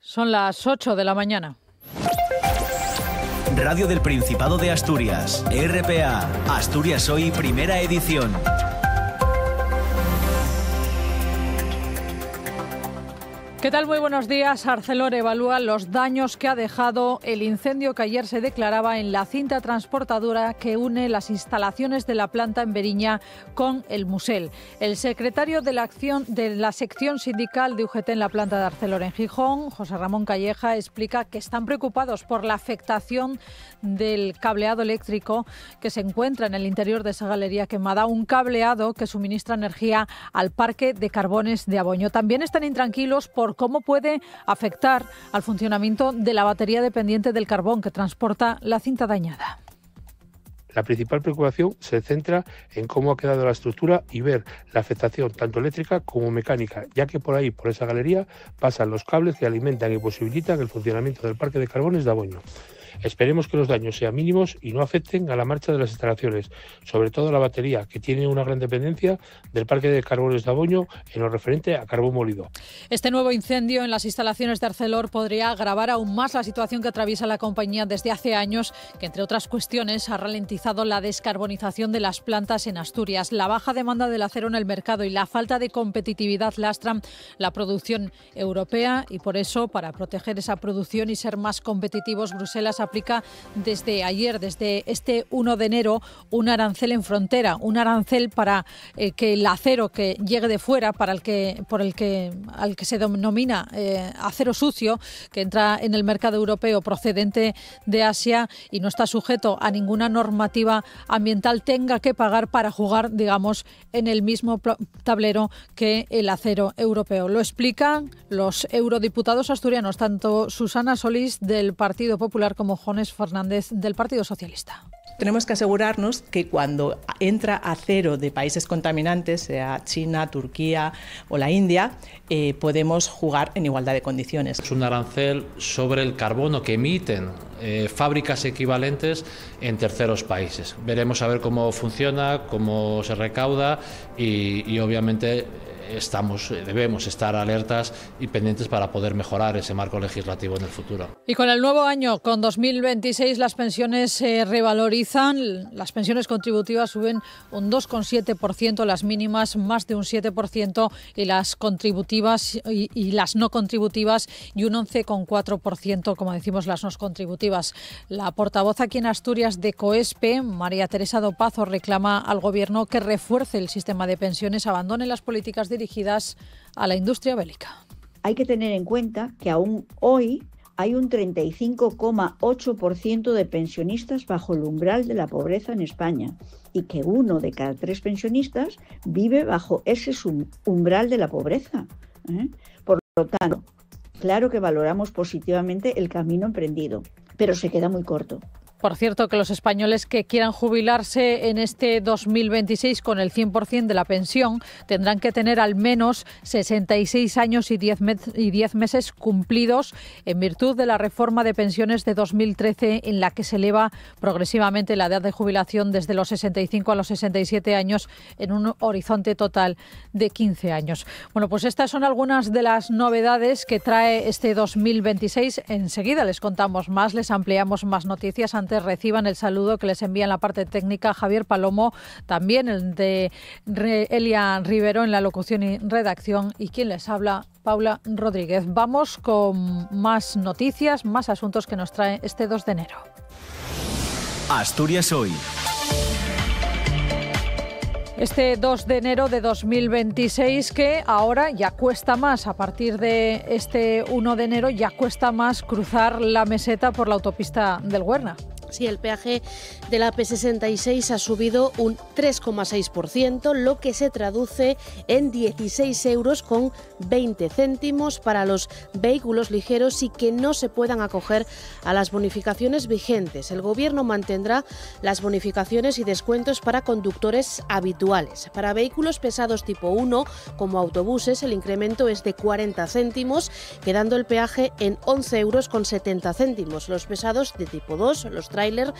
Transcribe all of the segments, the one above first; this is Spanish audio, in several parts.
Son las 8 de la mañana. Radio del Principado de Asturias, RPA, Asturias Hoy, primera edición. ¿Qué tal? Muy buenos días. Arcelor evalúa los daños que ha dejado el incendio que ayer se declaraba en la cinta transportadora que une las instalaciones de la planta en Beriña con el Musel. El secretario de la sección sindical de UGT en la planta de Arcelor en Gijón, José Ramón Calleja, explica que están preocupados por la afectación del cableado eléctrico que se encuentra en el interior de esa galería quemada, un cableado que suministra energía al parque de carbones de Aboño. También están intranquilos por cómo puede afectar al funcionamiento de la batería dependiente del carbón que transporta la cinta dañada. La principal preocupación se centra en cómo ha quedado la estructura y ver la afectación tanto eléctrica como mecánica, ya que por ahí, por esa galería, pasan los cables que alimentan y posibilitan el funcionamiento del parque de carbones de Aboño. Esperemos que los daños sean mínimos y no afecten a la marcha de las instalaciones, sobre todo la batería, que tiene una gran dependencia del parque de carbones de Aboño en lo referente a carbón molido. Este nuevo incendio en las instalaciones de Arcelor podría agravar aún más la situación que atraviesa la compañía desde hace años, que entre otras cuestiones ha ralentizado la descarbonización de las plantas en Asturias. La baja demanda del acero en el mercado y la falta de competitividad lastran la producción europea y por eso, para proteger esa producción y ser más competitivos, Bruselas aplica desde ayer, desde este 1 de enero, un arancel en frontera, un arancel para que el acero que llegue de fuera, al que se denomina acero sucio, que entra en el mercado europeo procedente de Asia y no está sujeto a ninguna normativa ambiental, tenga que pagar para jugar, digamos, en el mismo tablero que el acero europeo. Lo explican los eurodiputados asturianos, tanto Susana Solís del Partido Popular como Jones Fernández del Partido Socialista. Tenemos que asegurarnos que cuando entra acero de países contaminantes, sea China, Turquía o la India, podemos jugar en igualdad de condiciones. Es un arancel sobre el carbono que emiten fábricas equivalentes en terceros países. Veremos a ver cómo funciona, cómo se recauda y obviamente debemos estar alertas y pendientes para poder mejorar ese marco legislativo en el futuro. Y con el nuevo año, con 2026, las pensiones se revalorizan, las pensiones contributivas suben un 2,7%, las mínimas más de un 7% y las contributivas y las no contributivas y un 11,4%, como decimos, las no contributivas. La portavoz aquí en Asturias de COESPE, María Teresa Dopazo, reclama al Gobierno que refuerce el sistema de pensiones, abandone las políticas dirigidas a la industria bélica. Hay que tener en cuenta que aún hoy hay un 35,8% de pensionistas bajo el umbral de la pobreza en España y que 1 de cada 3 pensionistas vive bajo ese umbral de la pobreza. Por lo tanto, claro que valoramos positivamente el camino emprendido, pero se queda muy corto. Por cierto, que los españoles que quieran jubilarse en este 2026 con el 100% de la pensión tendrán que tener al menos 66 años y 10 meses cumplidos en virtud de la reforma de pensiones de 2013 en la que se eleva progresivamente la edad de jubilación desde los 65 a los 67 años en un horizonte total de 15 años. Bueno, pues estas son algunas de las novedades que trae este 2026. Enseguida les contamos más, les ampliamos más noticias. Antes reciban el saludo que les envía en la parte técnica Javier Palomo, también el de Elia Rivero en la locución y redacción y quien les habla, Paula Rodríguez. Vamos con más noticias, más asuntos que nos trae este 2 de enero. Asturias Hoy. Este 2 de enero de 2026 que ahora ya cuesta más, a partir de este 1 de enero ya cuesta más cruzar la meseta por la autopista del Huerna. Sí, el peaje de la P66 ha subido un 3,6%, lo que se traduce en 16 euros con 20 céntimos para los vehículos ligeros y que no se puedan acoger a las bonificaciones vigentes. El Gobierno mantendrá las bonificaciones y descuentos para conductores habituales. Para vehículos pesados tipo 1, como autobuses, el incremento es de 40 céntimos, quedando el peaje en 11 euros con 70 céntimos. Los pesados de tipo 2, los trailers, tráiler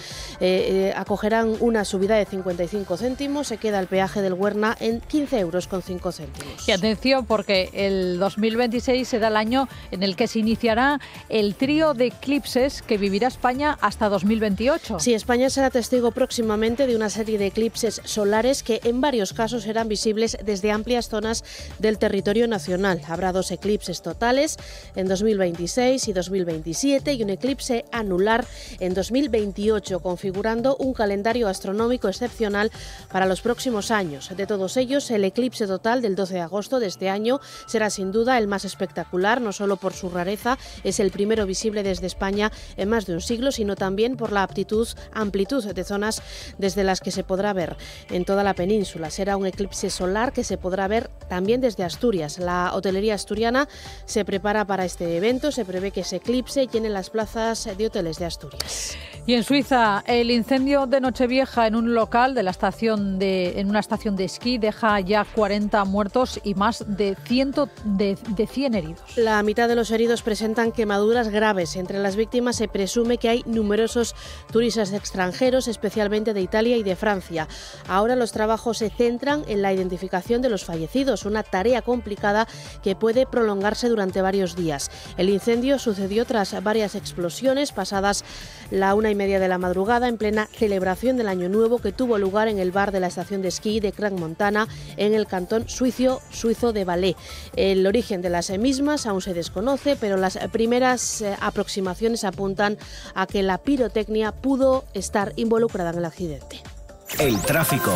acogerán una subida de 55 céntimos, se queda el peaje del Huerna en 15,05 €. Y atención, porque el 2026 será el año en el que se iniciará el trío de eclipses que vivirá España hasta 2028. Sí, España será testigo próximamente de una serie de eclipses solares que en varios casos serán visibles desde amplias zonas del territorio nacional. Habrá 2 eclipses totales en 2026 y 2027 y un eclipse anular en 2028, configurando un calendario astronómico excepcional para los próximos años. De todos ellos, el eclipse total del 12 de agosto de este año será sin duda el más espectacular, no solo por su rareza, es el primero visible desde España en más de un siglo, sino también por la amplitud de zonas desde las que se podrá ver en toda la península. Será un eclipse solar que se podrá ver también desde Asturias. La hotelería asturiana se prepara para este evento, se prevé que ese eclipse llene las plazas de hoteles de Asturias. Y en Suiza, el incendio de Nochevieja en un local de en una estación de esquí deja ya 40 muertos y más de 100 heridos. La mitad de los heridos presentan quemaduras graves. Entre las víctimas se presume que hay numerosos turistas extranjeros, especialmente de Italia y de Francia. Ahora los trabajos se centran en la identificación de los fallecidos, una tarea complicada que puede prolongarse durante varios días. El incendio sucedió tras varias explosiones pasadas la 1:30 de la madrugada en plena celebración del Año Nuevo que tuvo lugar en el bar de la estación de esquí de Crans-Montana en el cantón suizo de Valais. El origen de las mismas aún se desconoce, pero las primeras aproximaciones apuntan a que la pirotecnia pudo estar involucrada en el accidente. El tráfico.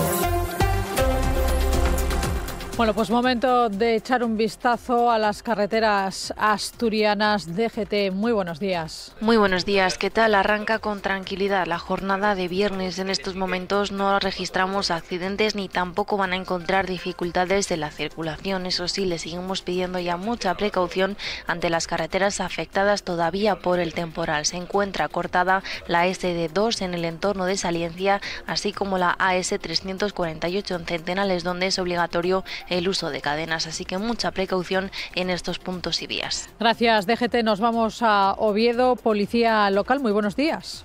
Bueno, pues momento de echar un vistazo a las carreteras asturianas. DGT, muy buenos días. Muy buenos días, ¿qué tal? Arranca con tranquilidad la jornada de viernes. En estos momentos no registramos accidentes ni tampoco van a encontrar dificultades de la circulación. Eso sí, le seguimos pidiendo ya mucha precaución ante las carreteras afectadas todavía por el temporal. Se encuentra cortada la SD2 en el entorno de Saliencia, así como la AS 348 en Centenales, donde es obligatorio el uso de cadenas, así que mucha precaución en estos puntos y vías. Gracias, DGT. Nos vamos a Oviedo, Policía Local. Muy buenos días.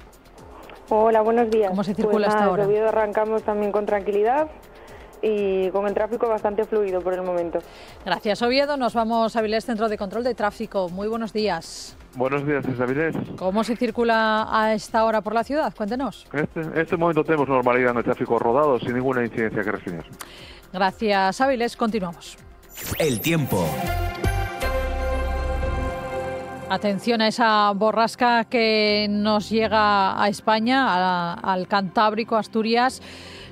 Hola, buenos días. ¿Cómo se circula hasta ahora? En Oviedo arrancamos también con tranquilidad y con el tráfico bastante fluido por el momento. Gracias, Oviedo. Nos vamos a Avilés, Centro de Control de Tráfico. Muy buenos días. Buenos días, desde Avilés. ¿Cómo se circula a esta hora por la ciudad? Cuéntenos. En este momento tenemos normalidad en el tráfico rodado, sin ninguna incidencia que reseñar. Gracias, Avilés. Continuamos. El tiempo. Atención a esa borrasca que nos llega a España, al Cantábrico, Asturias.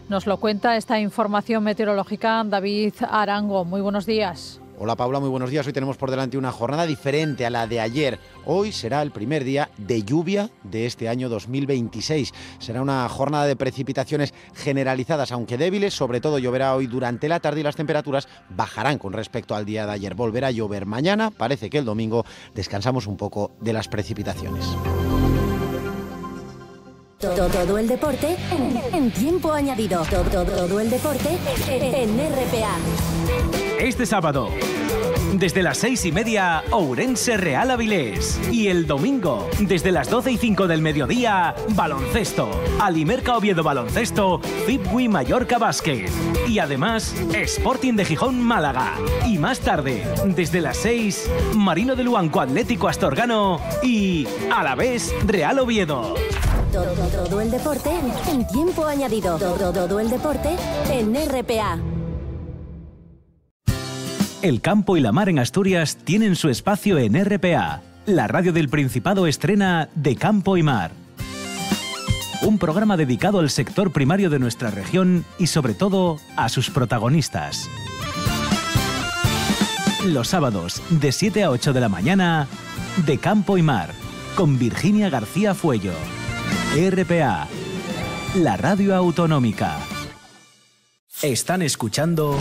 Nos lo cuenta esta información meteorológica David Arango. Muy buenos días. Hola Paula, muy buenos días. Hoy tenemos por delante una jornada diferente a la de ayer. Hoy será el primer día de lluvia de este año 2026. Será una jornada de precipitaciones generalizadas, aunque débiles. Sobre todo lloverá hoy durante la tarde y las temperaturas bajarán con respecto al día de ayer. Volverá a llover mañana. Parece que el domingo descansamos un poco de las precipitaciones. Todo el deporte en tiempo añadido. Todo el deporte en RPA. Este sábado, desde las 6:30, Ourense Real Avilés. Y el domingo, desde las 12:05 del mediodía, baloncesto. Alimerca Oviedo Baloncesto, Fitwi Mallorca Básquet. Y además, Sporting de Gijón Málaga. Y más tarde, desde las 6, Marino de Luanco Atlético Astorgano y Alavés Real Oviedo. Todo el deporte en tiempo añadido. Todo el deporte en RPA. El campo y la mar en Asturias tienen su espacio en RPA. La radio del Principado estrena De Campo y Mar. Un programa dedicado al sector primario de nuestra región y sobre todo a sus protagonistas. Los sábados de 7 a 8 de la mañana, De Campo y Mar, con Virginia García Fuello. RPA, la radio autonómica. Están escuchando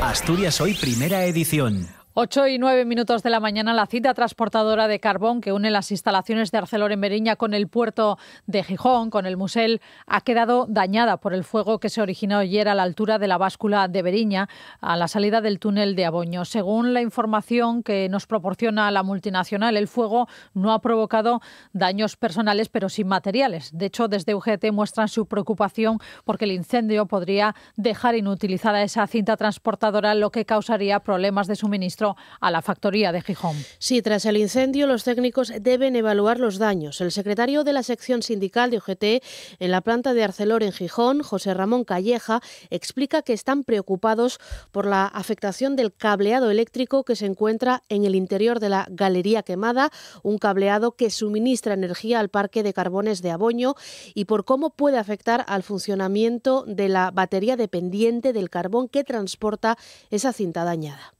Asturias Hoy, primera edición. 8:09 de la mañana, la cinta transportadora de carbón que une las instalaciones de Arcelor en Veriña con el puerto de Gijón, con el Musel, ha quedado dañada por el fuego que se originó ayer a la altura de la báscula de Veriña, a la salida del túnel de Aboño. Según la información que nos proporciona la multinacional, el fuego no ha provocado daños personales, pero sí materiales. De hecho, desde UGT muestran su preocupación porque el incendio podría dejar inutilizada esa cinta transportadora, lo que causaría problemas de suministro a la factoría de Gijón. Sí, tras el incendio, los técnicos deben evaluar los daños. El secretario de la sección sindical de UGT en la planta de Arcelor en Gijón, José Ramón Calleja, explica que están preocupados por la afectación del cableado eléctrico que se encuentra en el interior de la galería quemada, un cableado que suministra energía al parque de carbones de Aboño, y por cómo puede afectar al funcionamiento de la batería dependiente del carbón que transporta esa cinta dañada.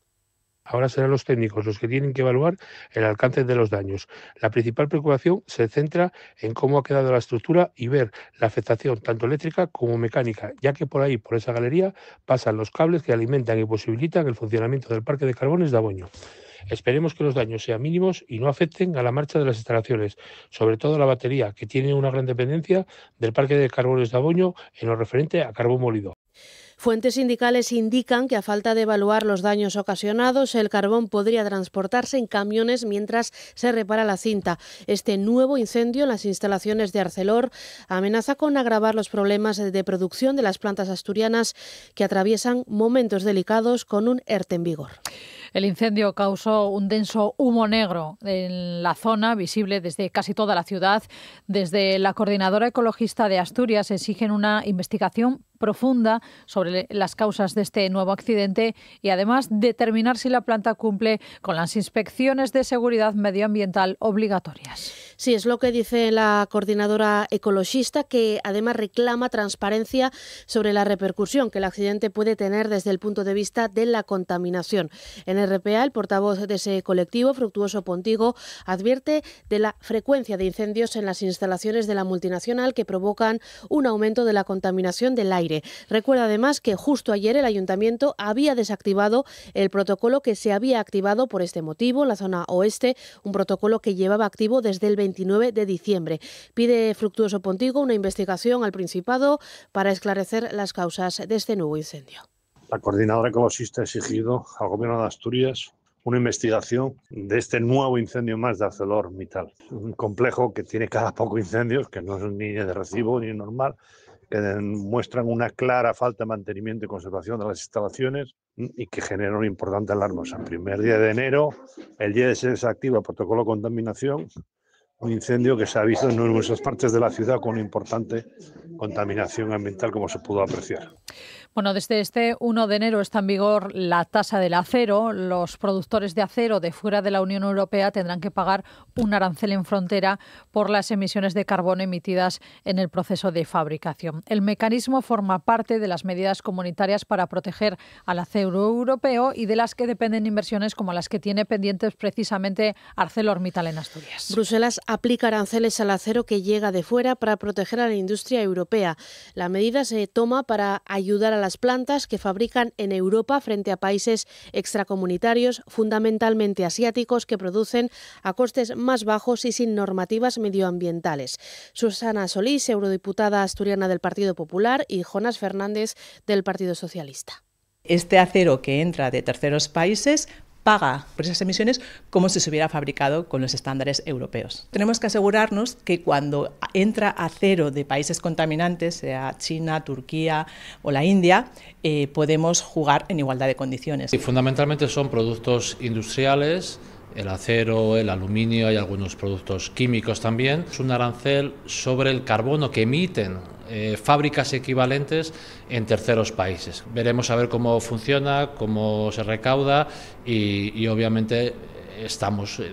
Ahora serán los técnicos los que tienen que evaluar el alcance de los daños. La principal preocupación se centra en cómo ha quedado la estructura y ver la afectación tanto eléctrica como mecánica, ya que por ahí, por esa galería, pasan los cables que alimentan y posibilitan el funcionamiento del parque de carbones de Aboño. Esperemos que los daños sean mínimos y no afecten a la marcha de las instalaciones, sobre todo la batería, que tiene una gran dependencia del parque de carbones de Aboño en lo referente a carbón molido. Fuentes sindicales indican que a falta de evaluar los daños ocasionados, el carbón podría transportarse en camiones mientras se repara la cinta. Este nuevo incendio en las instalaciones de Arcelor amenaza con agravar los problemas de producción de las plantas asturianas que atraviesan momentos delicados con un ERTE en vigor. El incendio causó un denso humo negro en la zona, visible desde casi toda la ciudad. Desde la Coordinadora Ecologista de Asturias exigen una investigación profunda sobre las causas de este nuevo accidente y además determinar si la planta cumple con las inspecciones de seguridad medioambiental obligatorias. Sí, es lo que dice la Coordinadora Ecologista, que además reclama transparencia sobre la repercusión que el accidente puede tener desde el punto de vista de la contaminación. En RPA, el portavoz de ese colectivo, Fructuoso Pontigo, advierte de la frecuencia de incendios en las instalaciones de la multinacional que provocan un aumento de la contaminación del aire. Recuerda además que justo ayer el Ayuntamiento había desactivado el protocolo que se había activado por este motivo en la zona oeste, un protocolo que llevaba activo desde el 29 de diciembre. Pide Fructuoso Pontigo una investigación al Principado para esclarecer las causas de este nuevo incendio. La Coordinadora Ecologista ha exigido al Gobierno de Asturias una investigación de este nuevo incendio más de ArcelorMittal. Un complejo que tiene cada poco incendios, que no es ni de recibo ni normal, que muestran una clara falta de mantenimiento y conservación de las instalaciones y que generan una importante alarma. O sea, el primer día de enero, el día de se desactiva el protocolo de contaminación, un incendio que se ha visto en numerosas partes de la ciudad con una importante contaminación ambiental, como se pudo apreciar. Bueno, desde este 1 de enero está en vigor la tasa del acero. Los productores de acero de fuera de la Unión Europea tendrán que pagar un arancel en frontera por las emisiones de carbono emitidas en el proceso de fabricación. El mecanismo forma parte de las medidas comunitarias para proteger al acero europeo y de las que dependen inversiones como las que tiene pendientes precisamente ArcelorMittal en Asturias. Bruselas aplica aranceles al acero que llega de fuera para proteger a la industria europea. La medida se toma para ayudar a las plantas que fabrican en Europa frente a países extracomunitarios, fundamentalmente asiáticos, que producen a costes más bajos y sin normativas medioambientales. Susana Solís, eurodiputada asturiana del Partido Popular, y Jonas Fernández del Partido Socialista. Este acero que entra de terceros países paga por esas emisiones como si se hubiera fabricado con los estándares europeos. Tenemos que asegurarnos que cuando entra acero de países contaminantes, sea China, Turquía o la India, podemos jugar en igualdad de condiciones. Y fundamentalmente son productos industriales, el acero, el aluminio, hay algunos productos químicos también. Es un arancel sobre el carbono que emiten fábricas equivalentes en terceros países. Veremos a ver cómo funciona, cómo se recauda y obviamente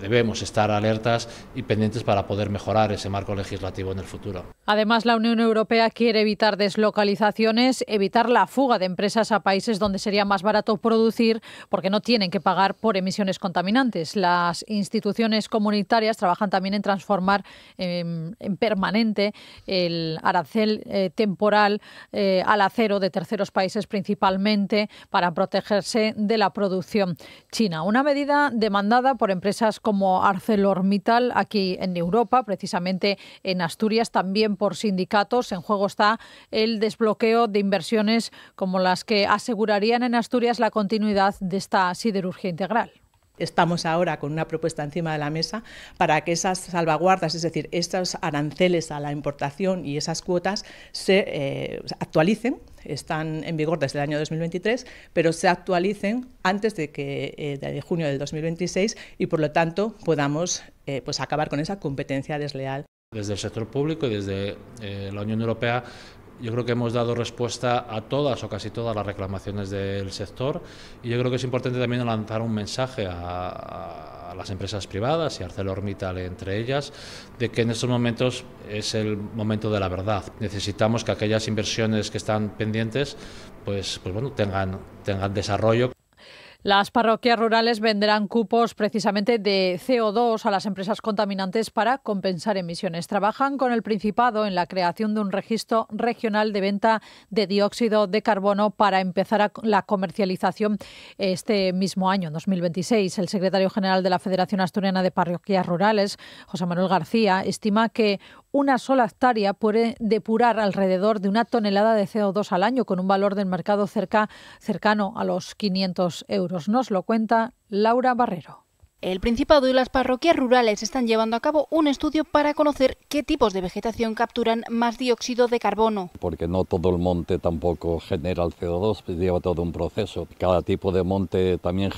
debemos estar alertas y pendientes para poder mejorar ese marco legislativo en el futuro. Además, la Unión Europea quiere evitar deslocalizaciones, evitar la fuga de empresas a países donde sería más barato producir porque no tienen que pagar por emisiones contaminantes. Las instituciones comunitarias trabajan también en transformar en permanente el arancel temporal al acero de terceros países, principalmente para protegerse de la producción china. Una medida demandada por empresas como ArcelorMittal aquí en Europa, precisamente en Asturias, también por sindicatos. En juego está el desbloqueo de inversiones como las que asegurarían en Asturias la continuidad de esta siderurgia integral. Estamos ahora con una propuesta encima de la mesa para que esas salvaguardas, es decir, estos aranceles a la importación y esas cuotas se actualicen. Están en vigor desde el año 2023, pero se actualicen antes de junio del 2026 y, por lo tanto, podamos acabar con esa competencia desleal. Desde el sector público y desde la Unión Europea, yo creo que hemos dado respuesta a todas o casi todas las reclamaciones del sector, y yo creo que es importante también lanzar un mensaje a las empresas privadas y a ArcelorMittal entre ellas, de que en estos momentos es el momento de la verdad. Necesitamos que aquellas inversiones que están pendientes tengan desarrollo. Las parroquias rurales venderán cupos precisamente de CO2 a las empresas contaminantes para compensar emisiones. Trabajan con el Principado en la creación de un registro regional de venta de dióxido de carbono para empezar la comercialización este mismo año, en 2026. El secretario general de la Federación Asturiana de Parroquias Rurales, José Manuel García, estima que una sola hectárea puede depurar alrededor de 1 tonelada de CO2 al año, con un valor del mercado cercano a los 500 euros. Nos lo cuenta Laura Barrero. El Principado y las parroquias rurales están llevando a cabo un estudio para conocer qué tipos de vegetación capturan más dióxido de carbono. Porque no todo el monte tampoco genera el CO2, lleva todo un proceso. Cada tipo de monte también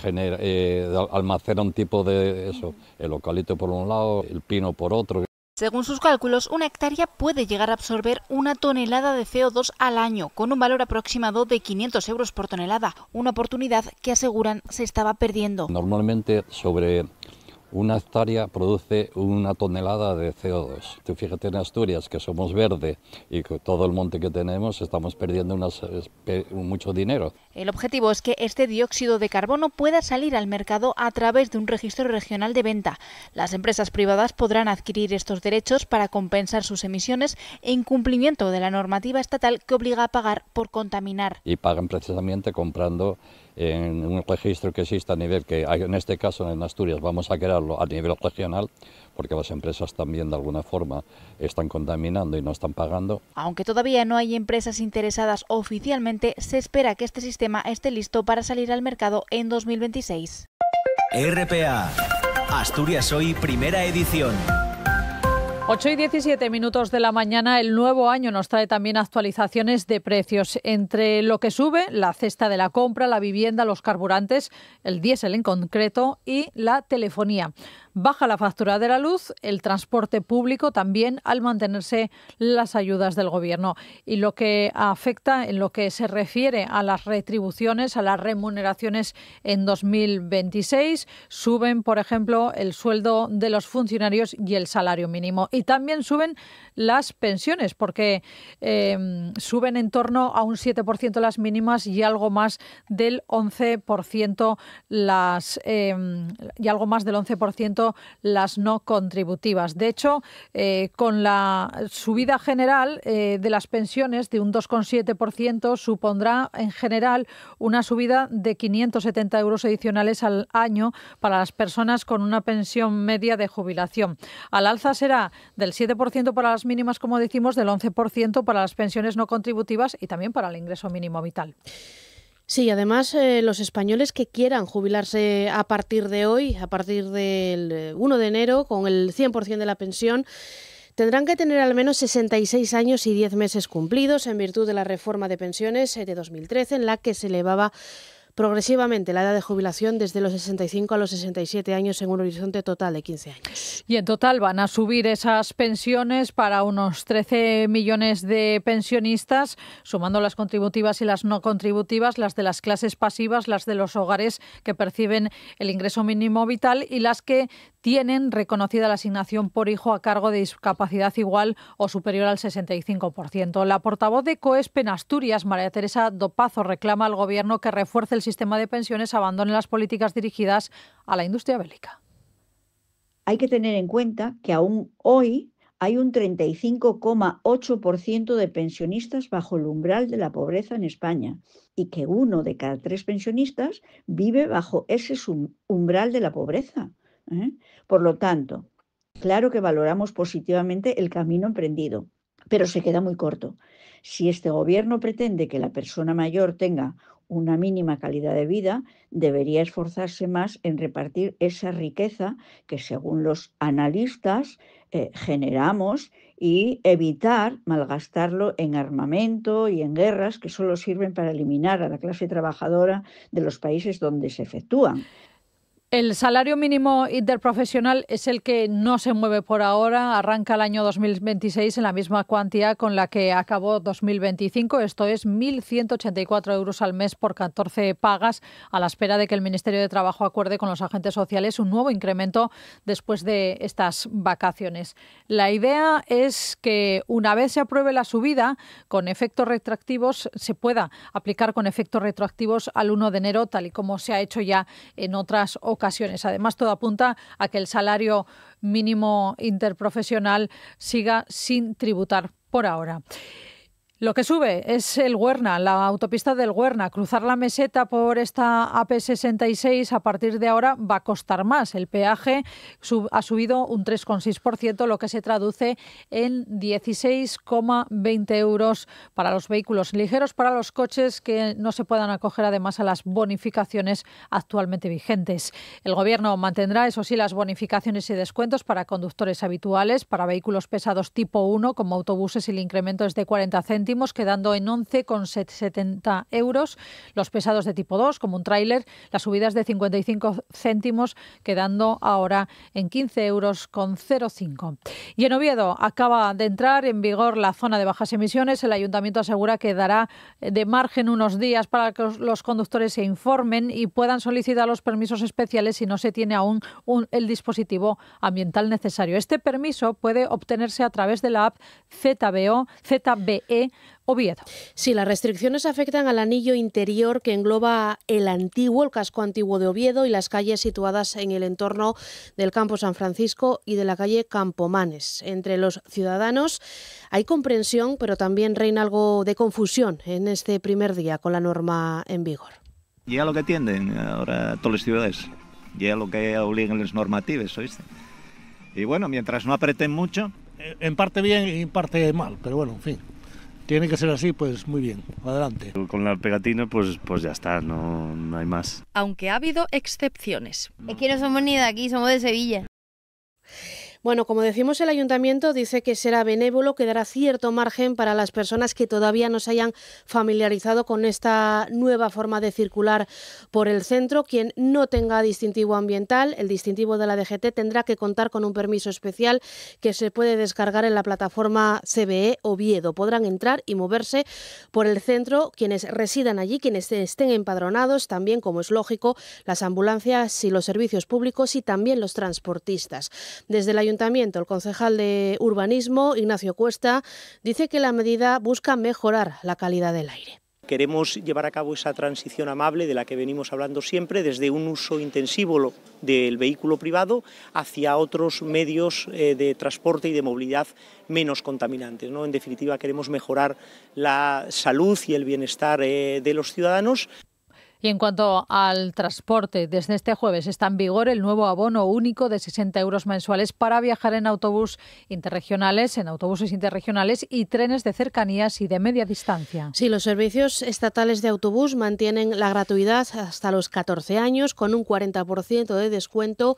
almacena un tipo de eso, el eucalipto por un lado, el pino por otro. Según sus cálculos, una hectárea puede llegar a absorber 1 tonelada de CO2 al año, con un valor aproximado de 500 euros por tonelada, una oportunidad que aseguran se estaba perdiendo. Normalmente sobre 1 hectárea produce 1 tonelada de CO2. Tú fíjate en Asturias, que somos verde y con todo el monte que tenemos estamos perdiendo mucho dinero. El objetivo es que este dióxido de carbono pueda salir al mercado a través de un registro regional de venta. Las empresas privadas podrán adquirir estos derechos para compensar sus emisiones en cumplimiento de la normativa estatal que obliga a pagar por contaminar. Y pagan precisamente comprando en un registro que existe a nivel que en este caso en Asturias vamos a crearlo a nivel regional, porque las empresas también de alguna forma están contaminando y no están pagando. Aunque todavía no hay empresas interesadas oficialmente, se espera que este sistema esté listo para salir al mercado en 2026. RPA, Asturias Hoy, primera edición. 8:17 de la mañana. El nuevo año nos trae también actualizaciones de precios. Entre lo que sube, la cesta de la compra, la vivienda, los carburantes, el diésel en concreto y la telefonía. Baja la factura de la luz, el transporte público también, al mantenerse las ayudas del Gobierno. Y lo que afecta en lo que se refiere a las retribuciones, a las remuneraciones en 2026, suben, por ejemplo, el sueldo de los funcionarios y el salario mínimo. Y también suben las pensiones, porque suben en torno a un 7% las mínimas y algo más del 11% las no contributivas. De hecho, con la subida general de las pensiones de un 2,7%, supondrá en general una subida de 570 euros adicionales al año para las personas con una pensión media de jubilación. Al alza será del 7% para las mínimas, como decimos, del 11% para las pensiones no contributivas y también para el ingreso mínimo vital. Sí, además los españoles que quieran jubilarse a partir de hoy, a partir del 1 de enero, con el 100% de la pensión, tendrán que tener al menos 66 años y 10 meses cumplidos en virtud de la reforma de pensiones de 2013, en la que se elevaba progresivamente la edad de jubilación desde los 65 a los 67 años en un horizonte total de 15 años. Y en total van a subir esas pensiones para unos 13 millones de pensionistas, sumando las contributivas y las no contributivas, las de las clases pasivas, las de los hogares que perciben el ingreso mínimo vital y las que tienen reconocida la asignación por hijo a cargo de discapacidad igual o superior al 65%. La portavoz de COESPE en Asturias, María Teresa Dopazo, reclama al Gobierno que refuerce el sistema de pensiones, abandone las políticas dirigidas a la industria bélica. Hay que tener en cuenta que aún hoy hay un 35,8% de pensionistas bajo el umbral de la pobreza en España y que 1 de cada 3 pensionistas vive bajo ese umbral de la pobreza. Por lo tanto, claro que valoramos positivamente el camino emprendido, pero se queda muy corto. Si este Gobierno pretende que la persona mayor tenga una mínima calidad de vida, debería esforzarse más en repartir esa riqueza que, según los analistas, generamos y evitar malgastarlo en armamento y en guerras que solo sirven para eliminar a la clase trabajadora de los países donde se efectúan. El salario mínimo interprofesional es el que no se mueve por ahora. Arranca el año 2026 en la misma cuantía con la que acabó 2025. Esto es 1.184 euros al mes por 14 pagas, a la espera de que el Ministerio de Trabajo acuerde con los agentes sociales un nuevo incremento después de estas vacaciones. La idea es que una vez se apruebe la subida con efectos retroactivos, se pueda aplicar con efectos retroactivos al 1 de enero, tal y como se ha hecho ya en otras ocasiones. Además, todo apunta a que el salario mínimo interprofesional siga sin tributar por ahora. Lo que sube es el Huerna, la autopista del Huerna. Cruzar la meseta por esta AP66 a partir de ahora va a costar más. El peaje ha subido un 3,6%, lo que se traduce en 16,20 euros para los vehículos ligeros, para los coches que no se puedan acoger además a las bonificaciones actualmente vigentes. El Gobierno mantendrá, eso sí, las bonificaciones y descuentos para conductores habituales, para vehículos pesados tipo 1 como autobuses, el incremento es de 40 céntimos, quedando en 11,70 euros. Los pesados de tipo 2, como un tráiler, las subidas de 55 céntimos, quedando ahora en 15,05 euros. Y en Oviedo acaba de entrar en vigor la zona de bajas emisiones. El Ayuntamiento asegura que dará de margen unos días para que los conductores se informen y puedan solicitar los permisos especiales si no se tiene aún el dispositivo ambiental necesario. Este permiso puede obtenerse a través de la app ZBE Oviedo. Sí, las restricciones afectan al anillo interior que engloba el casco antiguo de Oviedo y las calles situadas en el entorno del Campo San Francisco y de la calle Campomanes. Entre los ciudadanos hay comprensión, pero también reina algo de confusión en este primer día con la norma en vigor. Y a lo que tienden ahora todas las ciudades, y a lo que obligan las normativas, ¿oíste? Y bueno, mientras no apreten mucho. En parte bien y en parte mal, pero bueno, en fin. Tiene que ser así, pues muy bien, adelante. Con la pegatina, pues ya está, no hay más. Aunque ha habido excepciones. Es que no somos ni de aquí, somos de Sevilla. Bueno, como decimos, el Ayuntamiento dice que será benévolo, que dará cierto margen para las personas que todavía no se hayan familiarizado con esta nueva forma de circular por el centro. Quien no tenga distintivo ambiental, el distintivo de la DGT, tendrá que contar con un permiso especial que se puede descargar en la plataforma CBE Oviedo. Podrán entrar y moverse por el centro quienes residan allí, quienes estén empadronados, también, como es lógico, las ambulancias y los servicios públicos y también los transportistas. Desde el Ayuntamiento, el concejal de Urbanismo, Ignacio Cuesta, dice que la medida busca mejorar la calidad del aire. Queremos llevar a cabo esa transición amable de la que venimos hablando siempre, desde un uso intensivo del vehículo privado hacia otros medios de transporte y de movilidad menos contaminantes, ¿no? En definitiva, queremos mejorar la salud y el bienestar de los ciudadanos. Y en cuanto al transporte, desde este jueves está en vigor el nuevo abono único de 60 euros mensuales para viajar en autobuses interregionales y trenes de cercanías y de media distancia. Sí, los servicios estatales de autobús mantienen la gratuidad hasta los 14 años con un 40% de descuento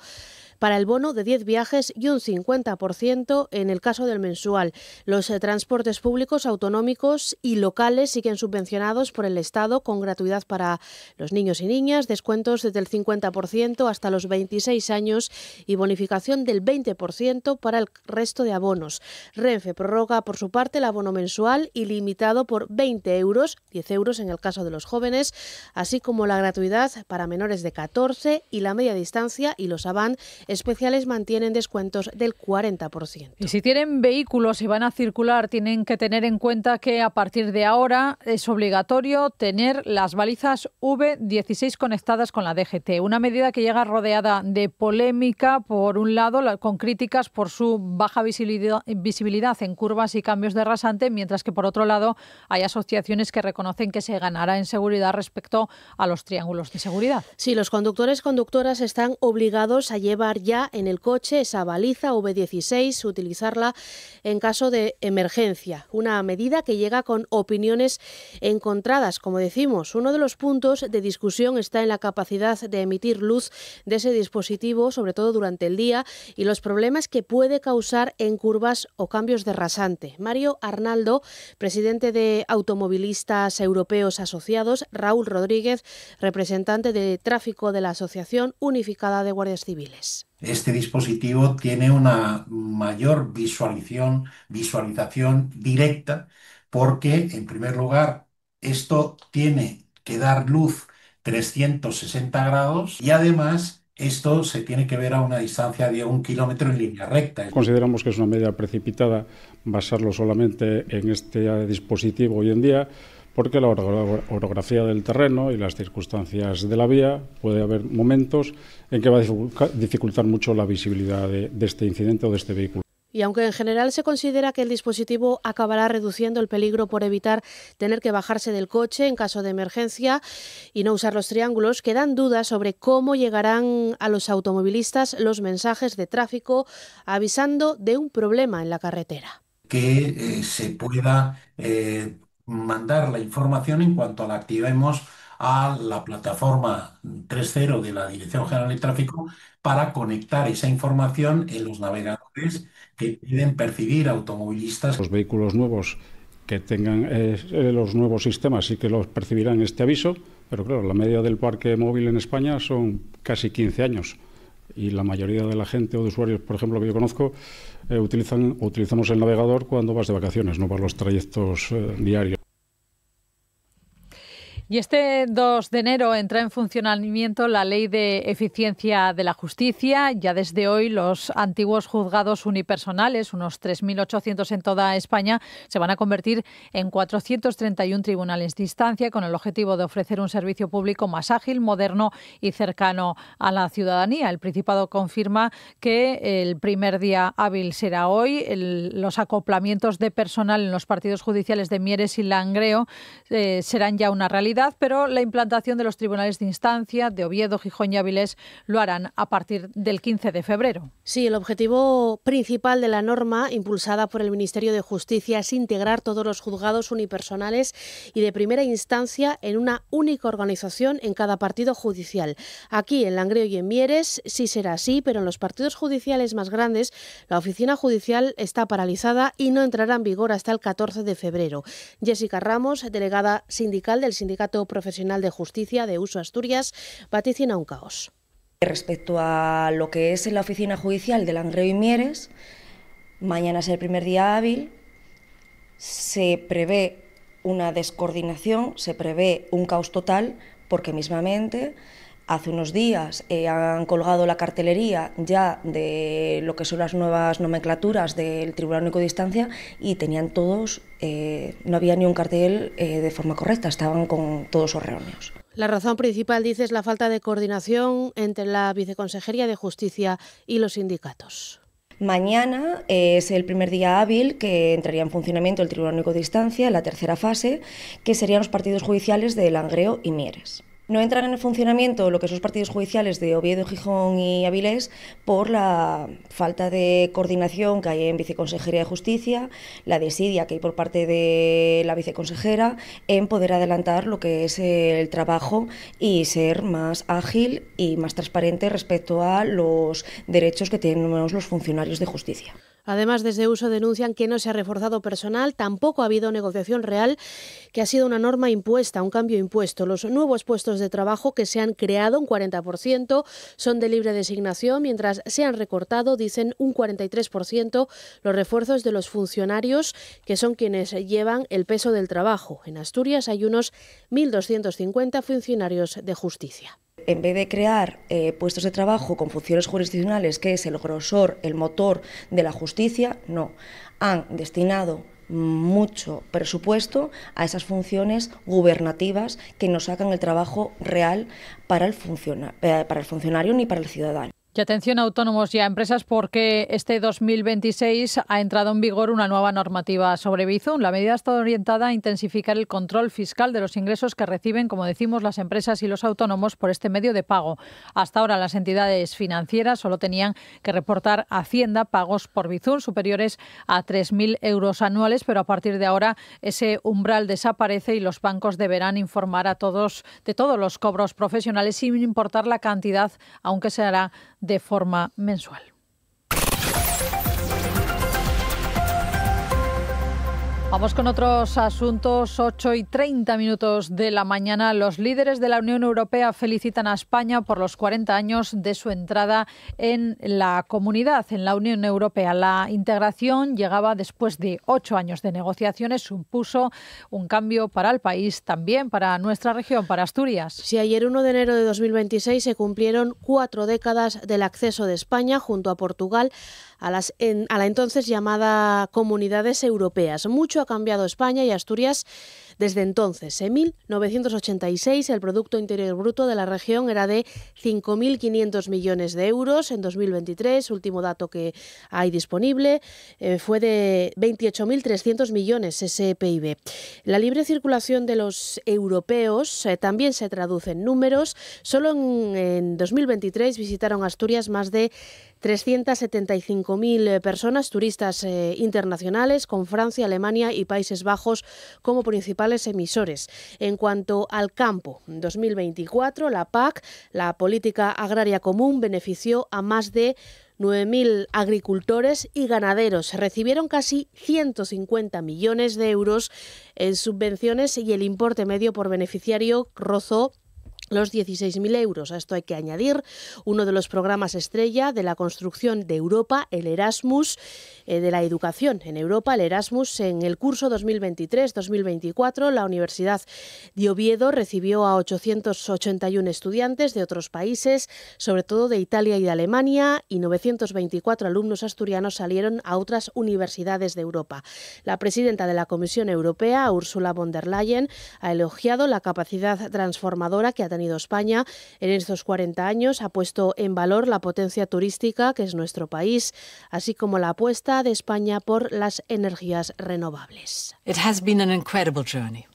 para el bono de 10 viajes y un 50% en el caso del mensual. Los transportes públicos, autonómicos y locales siguen subvencionados por el Estado con gratuidad para los niños y niñas, descuentos desde el 50% hasta los 26 años y bonificación del 20% para el resto de abonos. Renfe prorroga por su parte el abono mensual ilimitado por 20 euros, 10 euros en el caso de los jóvenes, así como la gratuidad para menores de 14 y la media distancia y los Avant especiales mantienen descuentos del 40%. Y si tienen vehículos y van a circular, tienen que tener en cuenta que a partir de ahora es obligatorio tener las balizas V16 conectadas con la DGT. Una medida que llega rodeada de polémica, por un lado, con críticas por su baja visibilidad en curvas y cambios de rasante, mientras que por otro lado hay asociaciones que reconocen que se ganará en seguridad respecto a los triángulos de seguridad. Sí, los conductores y conductoras están obligados a llevar ya en el coche esa baliza V16, utilizarla en caso de emergencia. Una medida que llega con opiniones encontradas, como decimos. Uno de los puntos de discusión está en la capacidad de emitir luz de ese dispositivo, sobre todo durante el día, y los problemas que puede causar en curvas o cambios de rasante. Mario Arnaldo, presidente de Automovilistas Europeos Asociados, Raúl Rodríguez, representante de tráfico de la Asociación Unificada de Guardias Civiles. Este dispositivo tiene una mayor visualización directa porque, en primer lugar, esto tiene que dar luz 360 grados y además esto se tiene que ver a una distancia de 1 kilómetro en línea recta. Consideramos que es una medida precipitada basarlo solamente en este dispositivo hoy en día, porque la orografía del terreno y las circunstancias de la vía puede haber momentos en que va a dificultar mucho la visibilidad de este incidente o de este vehículo. Y aunque en general se considera que el dispositivo acabará reduciendo el peligro por evitar tener que bajarse del coche en caso de emergencia y no usar los triángulos, quedan dudas sobre cómo llegarán a los automovilistas los mensajes de tráfico avisando de un problema en la carretera. Que se pueda mandar la información en cuanto la activemos a la plataforma 3.0 de la Dirección General de Tráfico para conectar esa información en los navegadores que pueden percibir automovilistas. Los vehículos nuevos que tengan los nuevos sistemas sí que los percibirán este aviso, pero claro, la media del parque móvil en España son casi 15 años y la mayoría de la gente o de usuarios, por ejemplo, que yo conozco, utilizamos el navegador cuando vas de vacaciones, no para los trayectos diarios. Y este 2 de enero entra en funcionamiento la Ley de Eficiencia de la Justicia. Ya desde hoy los antiguos juzgados unipersonales, unos 3.800 en toda España, se van a convertir en 431 tribunales de instancia con el objetivo de ofrecer un servicio público más ágil, moderno y cercano a la ciudadanía. El Principado confirma que el primer día hábil será hoy. Los acoplamientos de personal en los partidos judiciales de Mieres y Langreo serán ya una realidad, pero la implantación de los tribunales de instancia de Oviedo, Gijón y Avilés lo harán a partir del 15 de febrero. Sí, el objetivo principal de la norma, impulsada por el Ministerio de Justicia, es integrar todos los juzgados unipersonales y de primera instancia en una única organización en cada partido judicial. Aquí, en Langreo y en Mieres, sí será así, pero en los partidos judiciales más grandes, la oficina judicial está paralizada y no entrará en vigor hasta el 14 de febrero. Jessica Ramos, delegada sindical del Sindicato Profesional de Justicia de Uso Asturias, vaticina un caos. Respecto a lo que es en la oficina judicial de Langreo y Mieres, mañana es el primer día hábil, se prevé una descoordinación, se prevé un caos total, porque mismamente hace unos días han colgado la cartelería ya de lo que son las nuevas nomenclaturas del Tribunal Único de Instancia y tenían todos, no había ni un cartel de forma correcta, estaban con todos erróneos. La razón principal, dice, es la falta de coordinación entre la Viceconsejería de Justicia y los sindicatos. Mañana es el primer día hábil que entraría en funcionamiento el Tribunal Único de Instancia, la tercera fase, que serían los partidos judiciales de Langreo y Mieres. No entran en el funcionamiento lo que son los partidos judiciales de Oviedo, Gijón y Avilés por la falta de coordinación que hay en Viceconsejería de Justicia, la desidia que hay por parte de la viceconsejera en poder adelantar lo que es el trabajo y ser más ágil y más transparente respecto a los derechos que tenemos los funcionarios de justicia. Además, desde Uso denuncian que no se ha reforzado personal, tampoco ha habido negociación real, que ha sido una norma impuesta, un cambio impuesto. Los nuevos puestos de trabajo que se han creado, un 40%, son de libre designación, mientras se han recortado, dicen, un 43% los refuerzos de los funcionarios, que son quienes llevan el peso del trabajo. En Asturias hay unos 1.250 funcionarios de justicia. En vez de crear puestos de trabajo con funciones jurisdiccionales, que es el grosor, el motor de la justicia, no. Han destinado mucho presupuesto a esas funciones gubernativas que no sacan el trabajo real para el funcionario ni para el ciudadano. Y atención a autónomos y a empresas, porque este 2026 ha entrado en vigor una nueva normativa sobre Bizum. La medida está orientada a intensificar el control fiscal de los ingresos que reciben, como decimos, las empresas y los autónomos por este medio de pago. Hasta ahora las entidades financieras solo tenían que reportar a Hacienda pagos por Bizum superiores a 3.000 euros anuales, pero a partir de ahora ese umbral desaparece y los bancos deberán informar a todos de todos los cobros profesionales sin importar la cantidad, aunque se hará de forma mensual. Vamos con otros asuntos. 8:30 de la mañana. Los líderes de la Unión Europea felicitan a España por los 40 años de su entrada en la comunidad, en la Unión Europea. La integración llegaba después de 8 años de negociaciones. Supuso un cambio para el país, también para nuestra región, para Asturias. Sí, ayer 1 de enero de 2026 se cumplieron 4 décadas del acceso de España junto a Portugal a la entonces llamada Comunidades Europeas. Mucho ha cambiado España y Asturias desde entonces. En 1986 el Producto Interior Bruto de la región era de 5.500 millones de euros. En 2023, último dato que hay disponible, fue de 28.300 millones ese PIB. La libre circulación de los europeos también se traduce en números. Solo en 2023 visitaron Asturias más de 375.000 personas, turistas internacionales, con Francia, Alemania y Países Bajos como principales emisores. En cuanto al campo, en 2024 la PAC, la Política Agraria Común, benefició a más de 9.000 agricultores y ganaderos. Recibieron casi 150 millones de euros en subvenciones y el importe medio por beneficiario rozó los 16.000 euros. A esto hay que añadir uno de los programas estrella de la construcción de Europa, el Erasmus, de la educación en Europa, el Erasmus. En el curso 2023-2024, la Universidad de Oviedo recibió a 881 estudiantes de otros países, sobre todo de Italia y de Alemania, y 924 alumnos asturianos salieron a otras universidades de Europa. La presidenta de la Comisión Europea, Ursula von der Leyen, ha elogiado la capacidad transformadora que ha tenido España en estos 40 años, ha puesto en valor la potencia turística que es nuestro país, así como la apuesta de España por las energías renovables. It has been an incredible journey.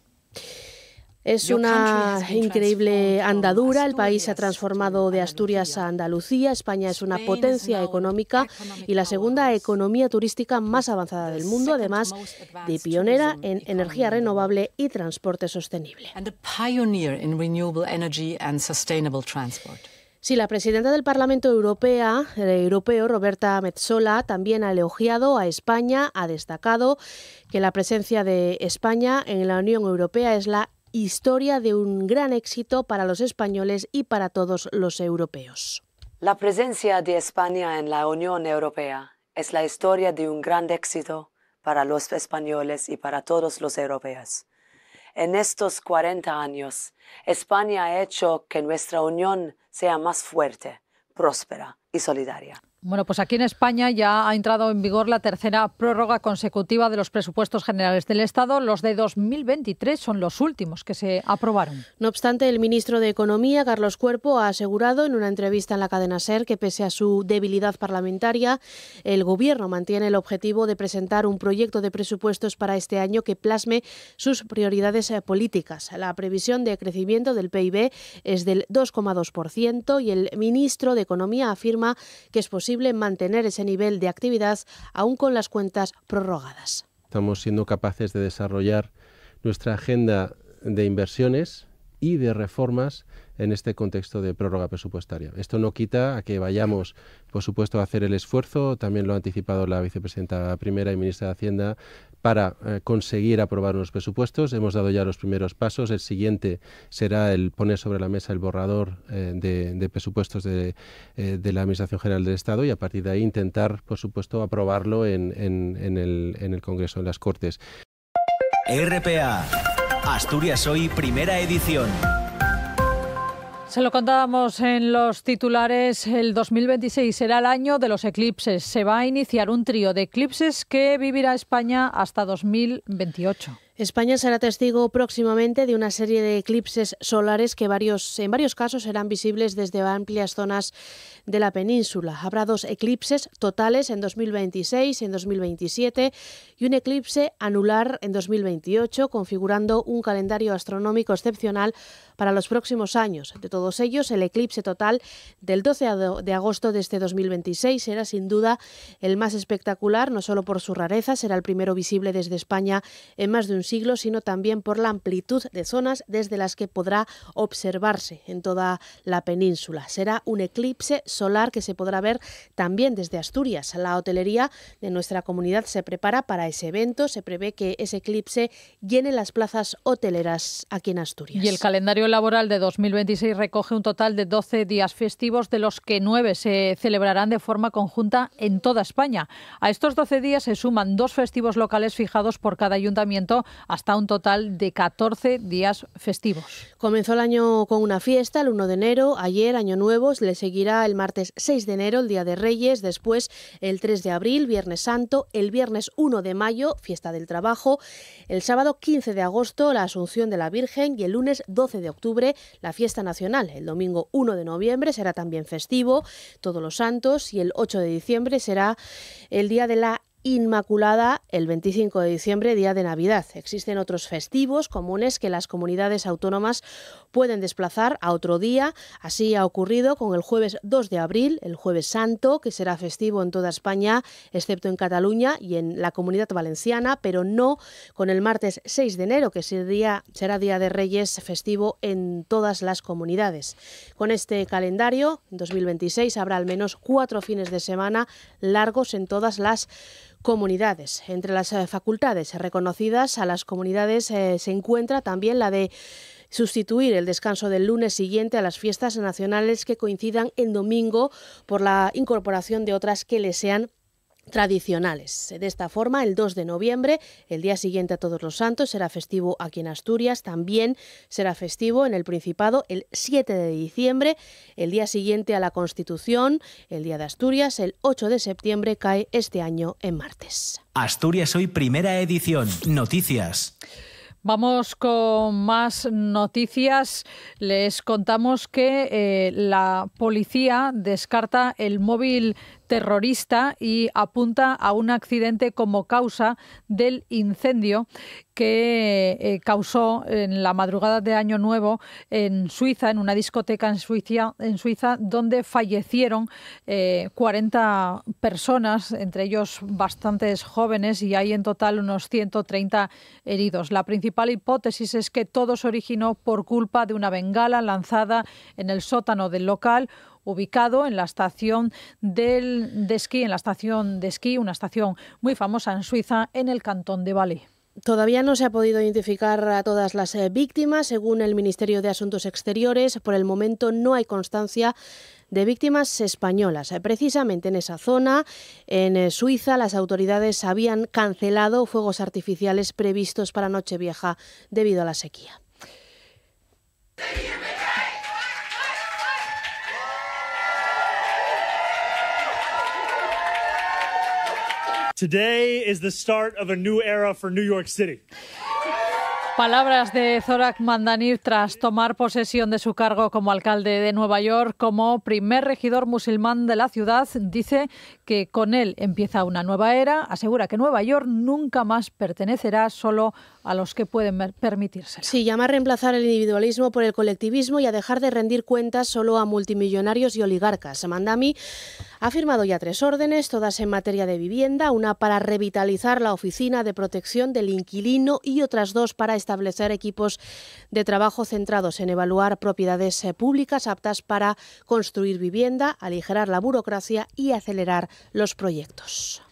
Es una increíble andadura. El país se ha transformado de Asturias a Andalucía. España es una potencia económica y la segunda economía turística más avanzada del mundo, además de pionera en energía renovable y transporte sostenible. Sí, la presidenta del Parlamento Europeo, Roberta Metsola, también ha elogiado a España, ha destacado que la presencia de España en la Unión Europea es la historia de un gran éxito para los españoles y para todos los europeos. La presencia de España en la Unión Europea es la historia de un gran éxito para los españoles y para todos los europeos. En estos 40 años, España ha hecho que nuestra unión sea más fuerte, próspera y solidaria. Bueno, pues aquí en España ya ha entrado en vigor la tercera prórroga consecutiva de los presupuestos generales del Estado. Los de 2023 son los últimos que se aprobaron. No obstante, el ministro de Economía, Carlos Cuerpo, ha asegurado en una entrevista en la cadena SER que pese a su debilidad parlamentaria, el Gobierno mantiene el objetivo de presentar un proyecto de presupuestos para este año que plasme sus prioridades políticas. La previsión de crecimiento del PIB es del 2,2% y el ministro de Economía afirma que es posible mantener ese nivel de actividad aún con las cuentas prorrogadas. Estamos siendo capaces de desarrollar nuestra agenda de inversiones y de reformas en este contexto de prórroga presupuestaria. Esto no quita a que vayamos, por supuesto, a hacer el esfuerzo, también lo ha anticipado la vicepresidenta primera y ministra de Hacienda, para conseguir aprobar unos presupuestos. Hemos dado ya los primeros pasos. El siguiente será el poner sobre la mesa el borrador de presupuestos de la Administración General del Estado y a partir de ahí intentar, por supuesto, aprobarlo en el Congreso, en las Cortes. RPA, Asturias Hoy, primera edición. Se lo contábamos en los titulares, el 2026 será el año de los eclipses. Se va a iniciar un trío de eclipses que vivirá España hasta 2028. España será testigo próximamente de una serie de eclipses solares que en varios casos serán visibles desde amplias zonas de la península. Habrá 2 eclipses totales en 2026 y en 2027 y un eclipse anular en 2028, configurando un calendario astronómico excepcional para los próximos años. De todos ellos, el eclipse total del 12 de agosto de este 2026 será sin duda el más espectacular, no solo por su rareza, será el primero visible desde España en más de un siglo, sino también por la amplitud de zonas desde las que podrá observarse en toda la península. Será un eclipse solar que se podrá ver también desde Asturias. La hotelería de nuestra comunidad se prepara para ese evento. Se prevé que ese eclipse llene las plazas hoteleras aquí en Asturias. Y el calendario laboral de 2026 recoge un total de 12 días festivos, de los que 9 se celebrarán de forma conjunta en toda España. A estos 12 días se suman 2 festivos locales fijados por cada ayuntamiento, hasta un total de 14 días festivos. Comenzó el año con una fiesta, el 1 de enero, ayer, Año Nuevo, le seguirá el martes 6 de enero, el Día de Reyes, después el 3 de abril, Viernes Santo, el viernes 1 de mayo, Fiesta del Trabajo, el sábado 15 de agosto, la Asunción de la Virgen y el lunes 12 de octubre, la Fiesta Nacional. El domingo 1 de noviembre será también festivo, Todos los Santos, y el 8 de diciembre será el Día de la Inmaculada, el 25 de diciembre, día de Navidad. Existen otros festivos comunes que las comunidades autónomas pueden desplazar a otro día. Así ha ocurrido con el jueves 2 de abril, el Jueves Santo, que será festivo en toda España, excepto en Cataluña y en la Comunidad Valenciana, pero no con el martes 6 de enero, que será Día de Reyes, festivo en todas las comunidades. Con este calendario, en 2026 habrá al menos 4 fines de semana largos en todas las comunidades. Entre las facultades reconocidas a las comunidades se encuentra también la de sustituir el descanso del lunes siguiente a las fiestas nacionales que coincidan en domingo, por la incorporación de otras que les sean tradicionales. De esta forma, el 2 de noviembre, el día siguiente a Todos los Santos, será festivo aquí en Asturias. También será festivo en el Principado el 7 de diciembre, el día siguiente a la Constitución, el Día de Asturias. El 8 de septiembre cae este año en martes. Asturias Hoy, primera edición. Noticias. Vamos con más noticias. Les contamos que la policía descarta el móvil terrorista y apunta a un accidente como causa del incendio que causó en la madrugada de Año Nuevo en Suiza, en una discoteca en Suiza, donde fallecieron 40 personas, entre ellos bastantes jóvenes, y hay en total unos 130 heridos. La principal hipótesis es que todo se originó por culpa de una bengala lanzada en el sótano del local, ubicado en la estación de esquí, una estación muy famosa en Suiza, en el cantón de Valais. Todavía no se ha podido identificar a todas las víctimas, según el Ministerio de Asuntos Exteriores. Por el momento no hay constancia de víctimas españolas. Precisamente en esa zona, en Suiza, las autoridades habían cancelado fuegos artificiales previstos para Nochevieja debido a la sequía. Today is the start of a new era for New York City. Palabras de Zorak Mandanir tras tomar posesión de su cargo como alcalde de Nueva York, como primer regidor musulmán de la ciudad. Dice que con él empieza una nueva era. Asegura que Nueva York nunca más pertenecerá solo a los que pueden permitírselo. Sí, llama a reemplazar el individualismo por el colectivismo y a dejar de rendir cuentas solo a multimillonarios y oligarcas. Mandami ha firmado ya 3 órdenes, todas en materia de vivienda, una para revitalizar la oficina de protección del inquilino y otras 2 para establecer equipos de trabajo centrados en evaluar propiedades públicas aptas para construir vivienda, aligerar la burocracia y acelerar los proyectos.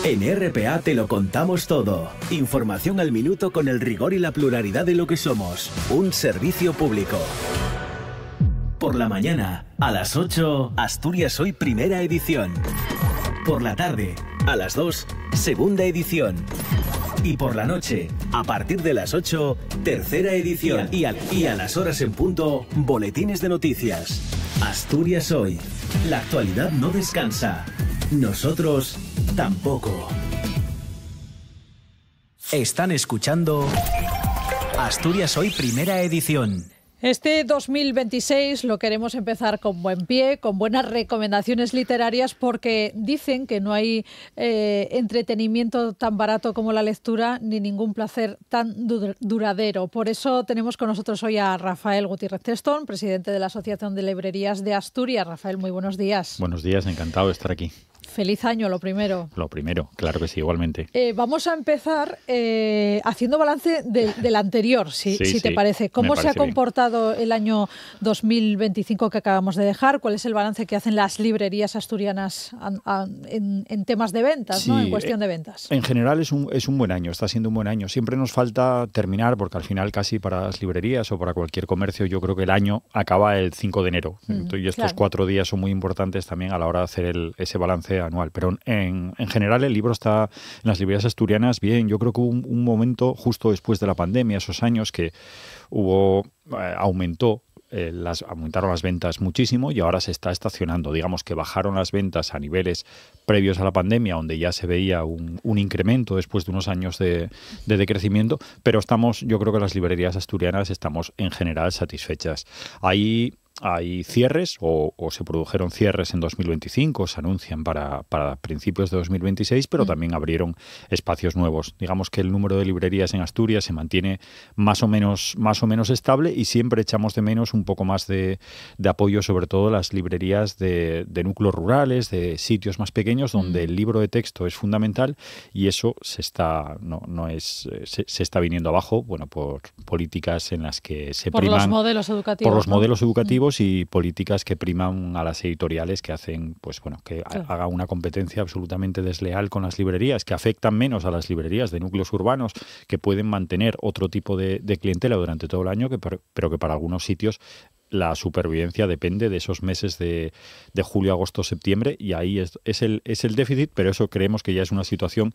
En RPA te lo contamos todo. Información al minuto con el rigor y la pluralidad de lo que somos. Un servicio público. Por la mañana, a las 8, Asturias Hoy, primera edición. Por la tarde, a las 2, segunda edición. Y por la noche, a partir de las 8, tercera edición. Y a las horas en punto, boletines de noticias. Asturias Hoy. La actualidad no descansa. Nosotros tampoco. Están escuchando Asturias Hoy, primera edición. Este 2026 lo queremos empezar con buen pie, con buenas recomendaciones literarias, porque dicen que no hay entretenimiento tan barato como la lectura, ni ningún placer tan duradero. Por eso tenemos con nosotros hoy a Rafael Gutiérrez Testón, presidente de la Asociación de Librerías de Asturias. Rafael, muy buenos días. Buenos días, encantado de estar aquí. Feliz año, lo primero. Lo primero, claro que sí, igualmente. Vamos a empezar haciendo balance del anterior, si te parece. ¿Cómo se ha comportado el año 2025 que acabamos de dejar? ¿Cuál es el balance que hacen las librerías asturianas en temas de ventas, sí, ¿no? En cuestión de ventas? En general es un buen año, está siendo un buen año. Siempre nos falta terminar, porque al final casi para las librerías o para cualquier comercio yo creo que el año acaba el 5 de enero. Y estos 4 días son muy importantes también a la hora de hacer ese balance anual. Pero en general el libro está en las librerías asturianas bien. Yo creo que hubo un momento justo después de la pandemia, esos años que aumentaron las ventas muchísimo y ahora se está estacionando. Digamos que bajaron las ventas a niveles previos a la pandemia, donde ya se veía un incremento después de unos años de decrecimiento, pero yo creo que las librerías asturianas estamos en general satisfechas. Hay cierres o se produjeron cierres en 2025, se anuncian para principios de 2026, pero también abrieron espacios nuevos. Digamos que el número de librerías en Asturias se mantiene más o menos estable y siempre echamos de menos un poco más de apoyo, sobre todo las librerías de núcleos rurales, de sitios más pequeños, donde el libro de texto es fundamental y eso se está viniendo abajo, por políticas en las que se priman por los modelos educativos. Por los modelos educativos y políticas que priman a las editoriales, que hacen que haga una competencia absolutamente desleal con las librerías, que afectan menos a las librerías de núcleos urbanos, que pueden mantener otro tipo de clientela durante todo el año, pero que para algunos sitios la supervivencia depende de esos meses de julio, agosto, septiembre, y ahí es el déficit, pero eso creemos que ya es una situación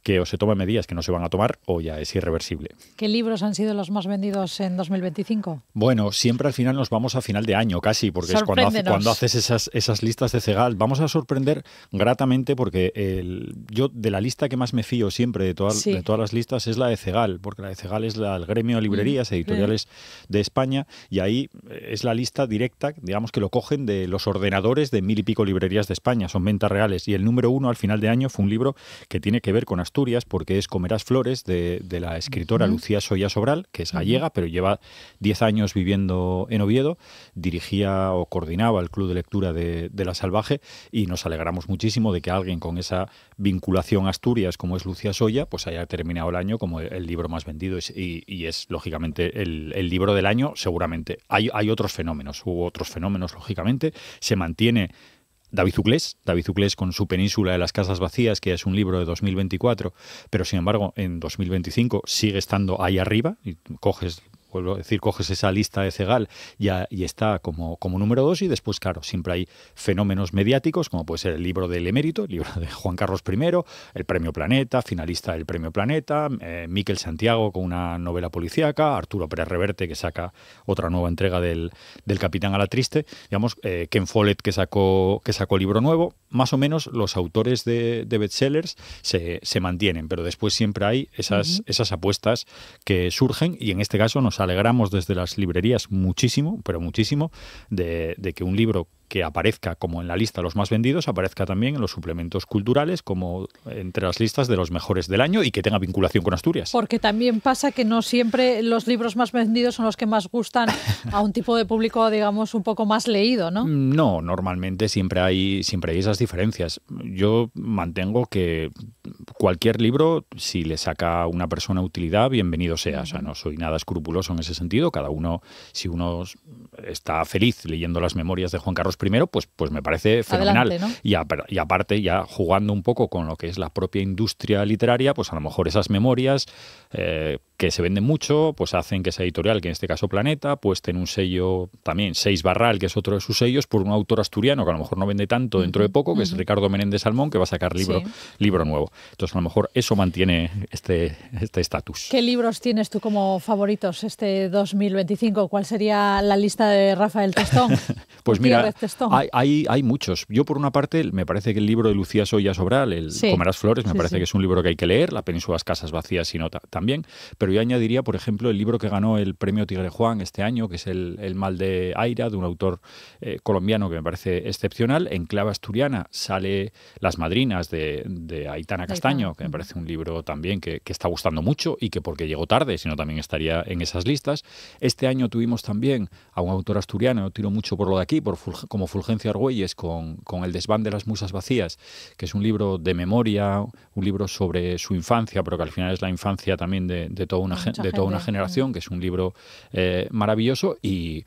que o se toman medidas que no se van a tomar o ya es irreversible. ¿Qué libros han sido los más vendidos en 2025? Bueno, siempre al final nos vamos a final de año casi, porque es cuando haces esas listas de CEGAL. Vamos a sorprender gratamente porque yo de la lista que más me fío siempre de todas las listas es la de CEGAL, porque la de CEGAL es el gremio de librerías editoriales de España, y ahí es la lista directa, digamos que lo cogen de los ordenadores de 1000 y pico librerías de España, son ventas reales, y el número 1 al final de año fue un libro que tiene que ver con Asturias, porque es Comerás Flores, de la escritora Lucía Soya Sobral, que es gallega, pero lleva 10 años viviendo en Oviedo, dirigía o coordinaba el club de lectura de La Salvaje, y nos alegramos muchísimo de que alguien con esa vinculación a Asturias, como es Lucía Soya, pues haya terminado el año como el libro más vendido, y es lógicamente el libro del año, seguramente. Hay hubo otros fenómenos, lógicamente. Se mantiene David Zuclés con su Península de las Casas Vacías, que es un libro de 2024, pero sin embargo en 2025 sigue estando ahí arriba, y coges vuelvo a decir, coges esa lista de Cegal y está como número 2, y después, claro, siempre hay fenómenos mediáticos, como puede ser el libro del Emérito, el libro de Juan Carlos I, el Premio Planeta, finalista del Premio Planeta, Miquel Santiago con una novela policíaca, Arturo Pérez Reverte, que saca otra nueva entrega del Capitán a la Triste, digamos, Ken Follett, que sacó libro nuevo. Más o menos los autores de bestsellers se mantienen, pero después siempre hay esas apuestas que surgen, y en este caso nos alegramos desde las librerías muchísimo, pero muchísimo, de que un libro que aparezca como en la lista de los más vendidos, aparezca también en los suplementos culturales como entre las listas de los mejores del año, y que tenga vinculación con Asturias. Porque también pasa que no siempre los libros más vendidos son los que más gustan a un tipo de público, digamos, un poco más leído, ¿no? No, normalmente siempre hay esas diferencias. Yo mantengo que cualquier libro, si le saca a una persona utilidad, bienvenido sea. O sea, no soy nada escrupuloso en ese sentido. Cada uno, si uno está feliz leyendo las memorias de Juan Carlos I, pues me parece fenomenal. Adelante, ¿no? Y aparte, ya jugando un poco con lo que es la propia industria literaria, pues a lo mejor esas memorias que se venden mucho, pues hacen que esa editorial, que en este caso Planeta, pues tiene un sello también, Seis Barral, que es otro de sus sellos, por un autor asturiano que a lo mejor no vende tanto dentro de poco, que es Ricardo Menéndez Salmón, que va a sacar libro nuevo. Entonces, a lo mejor eso mantiene este estatus. ¿Qué libros tienes tú como favoritos este 2025? ¿Cuál sería la lista de Rafael Testón? Pues mira, hay muchos. Yo, por una parte, me parece que el libro de Lucía Soya Sobral, el Comerás Flores, me parece que es un libro que hay que leer, La Península de las Casas Vacías, sino también. Pero yo añadiría, por ejemplo, el libro que ganó el premio Tigre Juan este año, que es el Mal de Aira, de un autor colombiano que me parece excepcional. En clave asturiana sale Las Madrinas de Aitana Castaño, que me parece un libro también que está gustando mucho, y que porque llegó tarde, sino también estaría en esas listas. Este año tuvimos también a un autor asturiano, tiro mucho por lo de aquí, como Fulgencio Argüelles, con El desván de las musas vacías, que es un libro de memoria, un libro sobre su infancia, pero que al final es la infancia también de toda una generación, que es un libro maravilloso. Y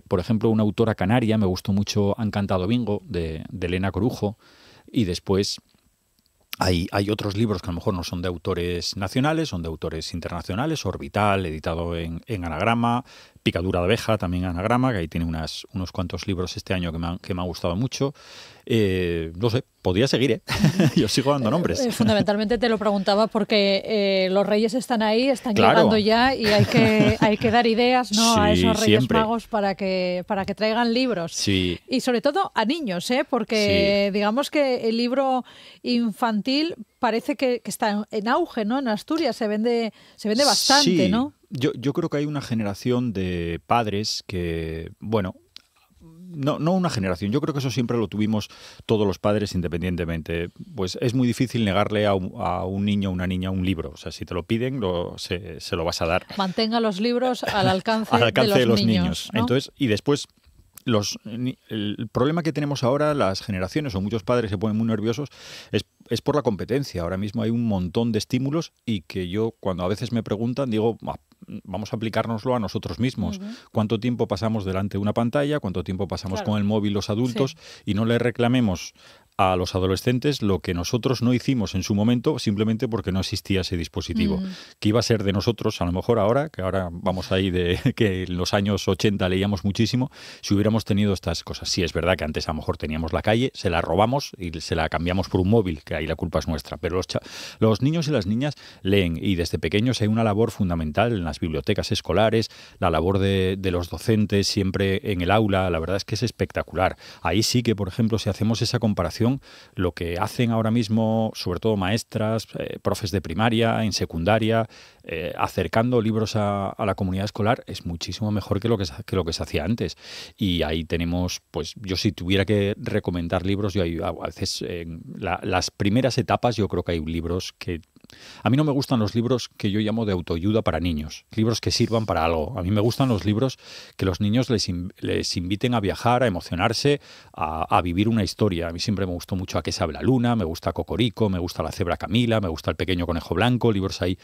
por ejemplo, una autora canaria, me gustó mucho Han cantado bingo, de Elena Corujo. Y después hay otros libros que a lo mejor no son de autores nacionales, son de autores internacionales. Orbital, editado en Anagrama, Picadura de abeja, también Anagrama, que ahí tiene unos cuantos libros este año que me han gustado mucho. No sé, podría seguir, ¿eh? Yo sigo dando nombres. Fundamentalmente te lo preguntaba porque los reyes están ahí, están llegando ya, y hay que dar ideas, ¿no? Sí, a esos reyes siempre. magos para que traigan libros. Sí. Y sobre todo a niños, porque digamos que el libro infantil parece que está en auge, ¿no? En Asturias se vende bastante, sí. ¿no? Yo creo que hay una generación de padres que, bueno, no una generación, yo creo que eso siempre lo tuvimos todos los padres independientemente. Pues es muy difícil negarle a un niño o una niña un libro. O sea, si te lo piden, se lo vas a dar. Mantenga los libros al alcance de los niños, ¿no? Entonces, y después, el problema que tenemos ahora, las generaciones o muchos padres se ponen muy nerviosos, es por la competencia. Ahora mismo hay un montón de estímulos, y que yo, cuando a veces me preguntan, digo, vamos a aplicárnoslo a nosotros mismos. ¿Cuánto tiempo pasamos delante de una pantalla? ¿Cuánto tiempo pasamos con el móvil los adultos? Y no le reclamemos a los adolescentes lo que nosotros no hicimos en su momento, simplemente porque no existía ese dispositivo. Que iba a ser de nosotros, a lo mejor ahora, que ahora vamos ahí de que en los años 80 leíamos muchísimo, si hubiéramos tenido estas cosas. Sí, es verdad que antes a lo mejor teníamos la calle, se la robamos y se la cambiamos por un móvil, que ahí la culpa es nuestra. Pero los niños y las niñas leen, y desde pequeños hay una labor fundamental en las bibliotecas escolares, la labor de los docentes siempre en el aula. La verdad es que es espectacular. Ahí sí que, por ejemplo, si hacemos esa comparación, lo que hacen ahora mismo, sobre todo maestras, profes de primaria, en secundaria, acercando libros a la comunidad escolar, es muchísimo mejor que lo que se hacía antes. Y ahí tenemos, pues yo si tuviera que recomendar libros, yo a veces las primeras etapas, yo creo que hay libros que... A mí no me gustan los libros que yo llamo de autoayuda para niños, libros que sirvan para algo. A mí me gustan los libros que los niños les inviten a viajar, a emocionarse, a vivir una historia. A mí siempre me gustó mucho A qué sabe la luna, me gusta Cocorico, me gusta La cebra Camila, me gusta El pequeño conejo blanco, libros ahí,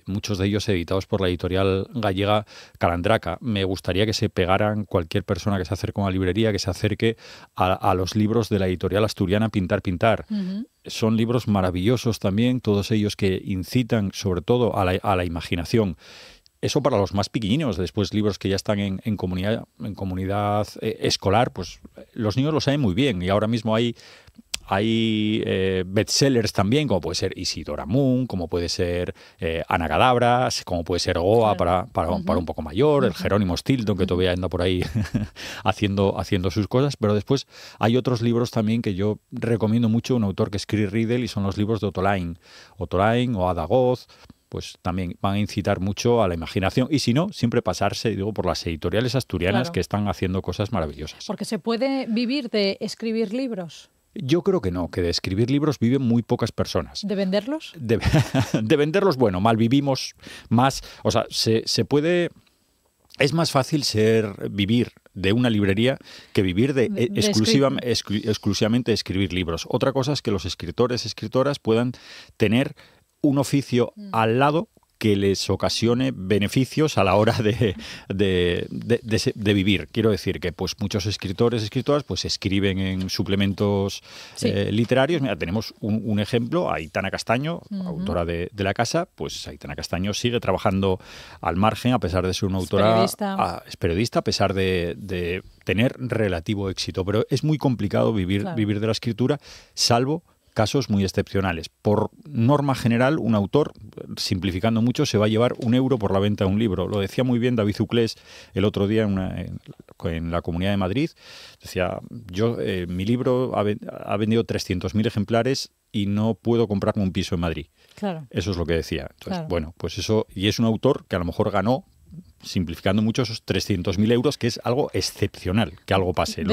muchos de ellos editados por la editorial gallega Calandraca. Me gustaría que se pegaran cualquier persona que se acerque a una librería, que se acerque a los libros de la editorial asturiana Pintar. Son libros maravillosos también, todos ellos que incitan sobre todo a la imaginación. eso para los más pequeñinos. Después libros que ya están en comunidad escolar, pues los niños lo saben muy bien. Y ahora mismo hay bestsellers también, como puede ser Isidora Moon, como puede ser Ana Cadabra, como puede ser Goa, claro, para un poco mayor, el Jerónimo Stilton, que todavía anda por ahí haciendo sus cosas. Pero después hay otros libros también que yo recomiendo mucho, un autor que es Chris Riddle, y son los libros de Otolain o Ada Goz. Pues también van a incitar mucho a la imaginación. Y si no, siempre pasarse, digo, por las editoriales asturianas, claro, que están haciendo cosas maravillosas. Porque se puede vivir de escribir libros. Yo creo que no, que de escribir libros viven muy pocas personas. ¿De venderlos? De venderlos, bueno, mal vivimos más. O sea, se puede... Es más fácil vivir de una librería que vivir exclusivamente de escribir libros. Otra cosa es que los escritoras puedan tener un oficio al lado que les ocasione beneficios a la hora de vivir. Quiero decir que pues muchos escritoras pues escriben en suplementos literarios. Mira, tenemos un ejemplo, Aitana Castaño, autora de La Casa. Pues Aitana Castaño sigue trabajando al margen, a pesar de ser una autora... Es periodista, a pesar de tener relativo éxito. Pero es muy complicado vivir de la escritura, salvo casos muy excepcionales. Por norma general, un autor, simplificando mucho, se va a llevar €1 por la venta de un libro. Lo decía muy bien David Zuclés el otro día en la Comunidad de Madrid. Decía, mi libro ha vendido 300.000 ejemplares y no puedo comprarme un piso en Madrid. Claro. Eso es lo que decía. Entonces, bueno, pues eso, y es un autor que a lo mejor ganó, simplificando mucho, esos 300.000 euros, que es algo excepcional, que algo pase.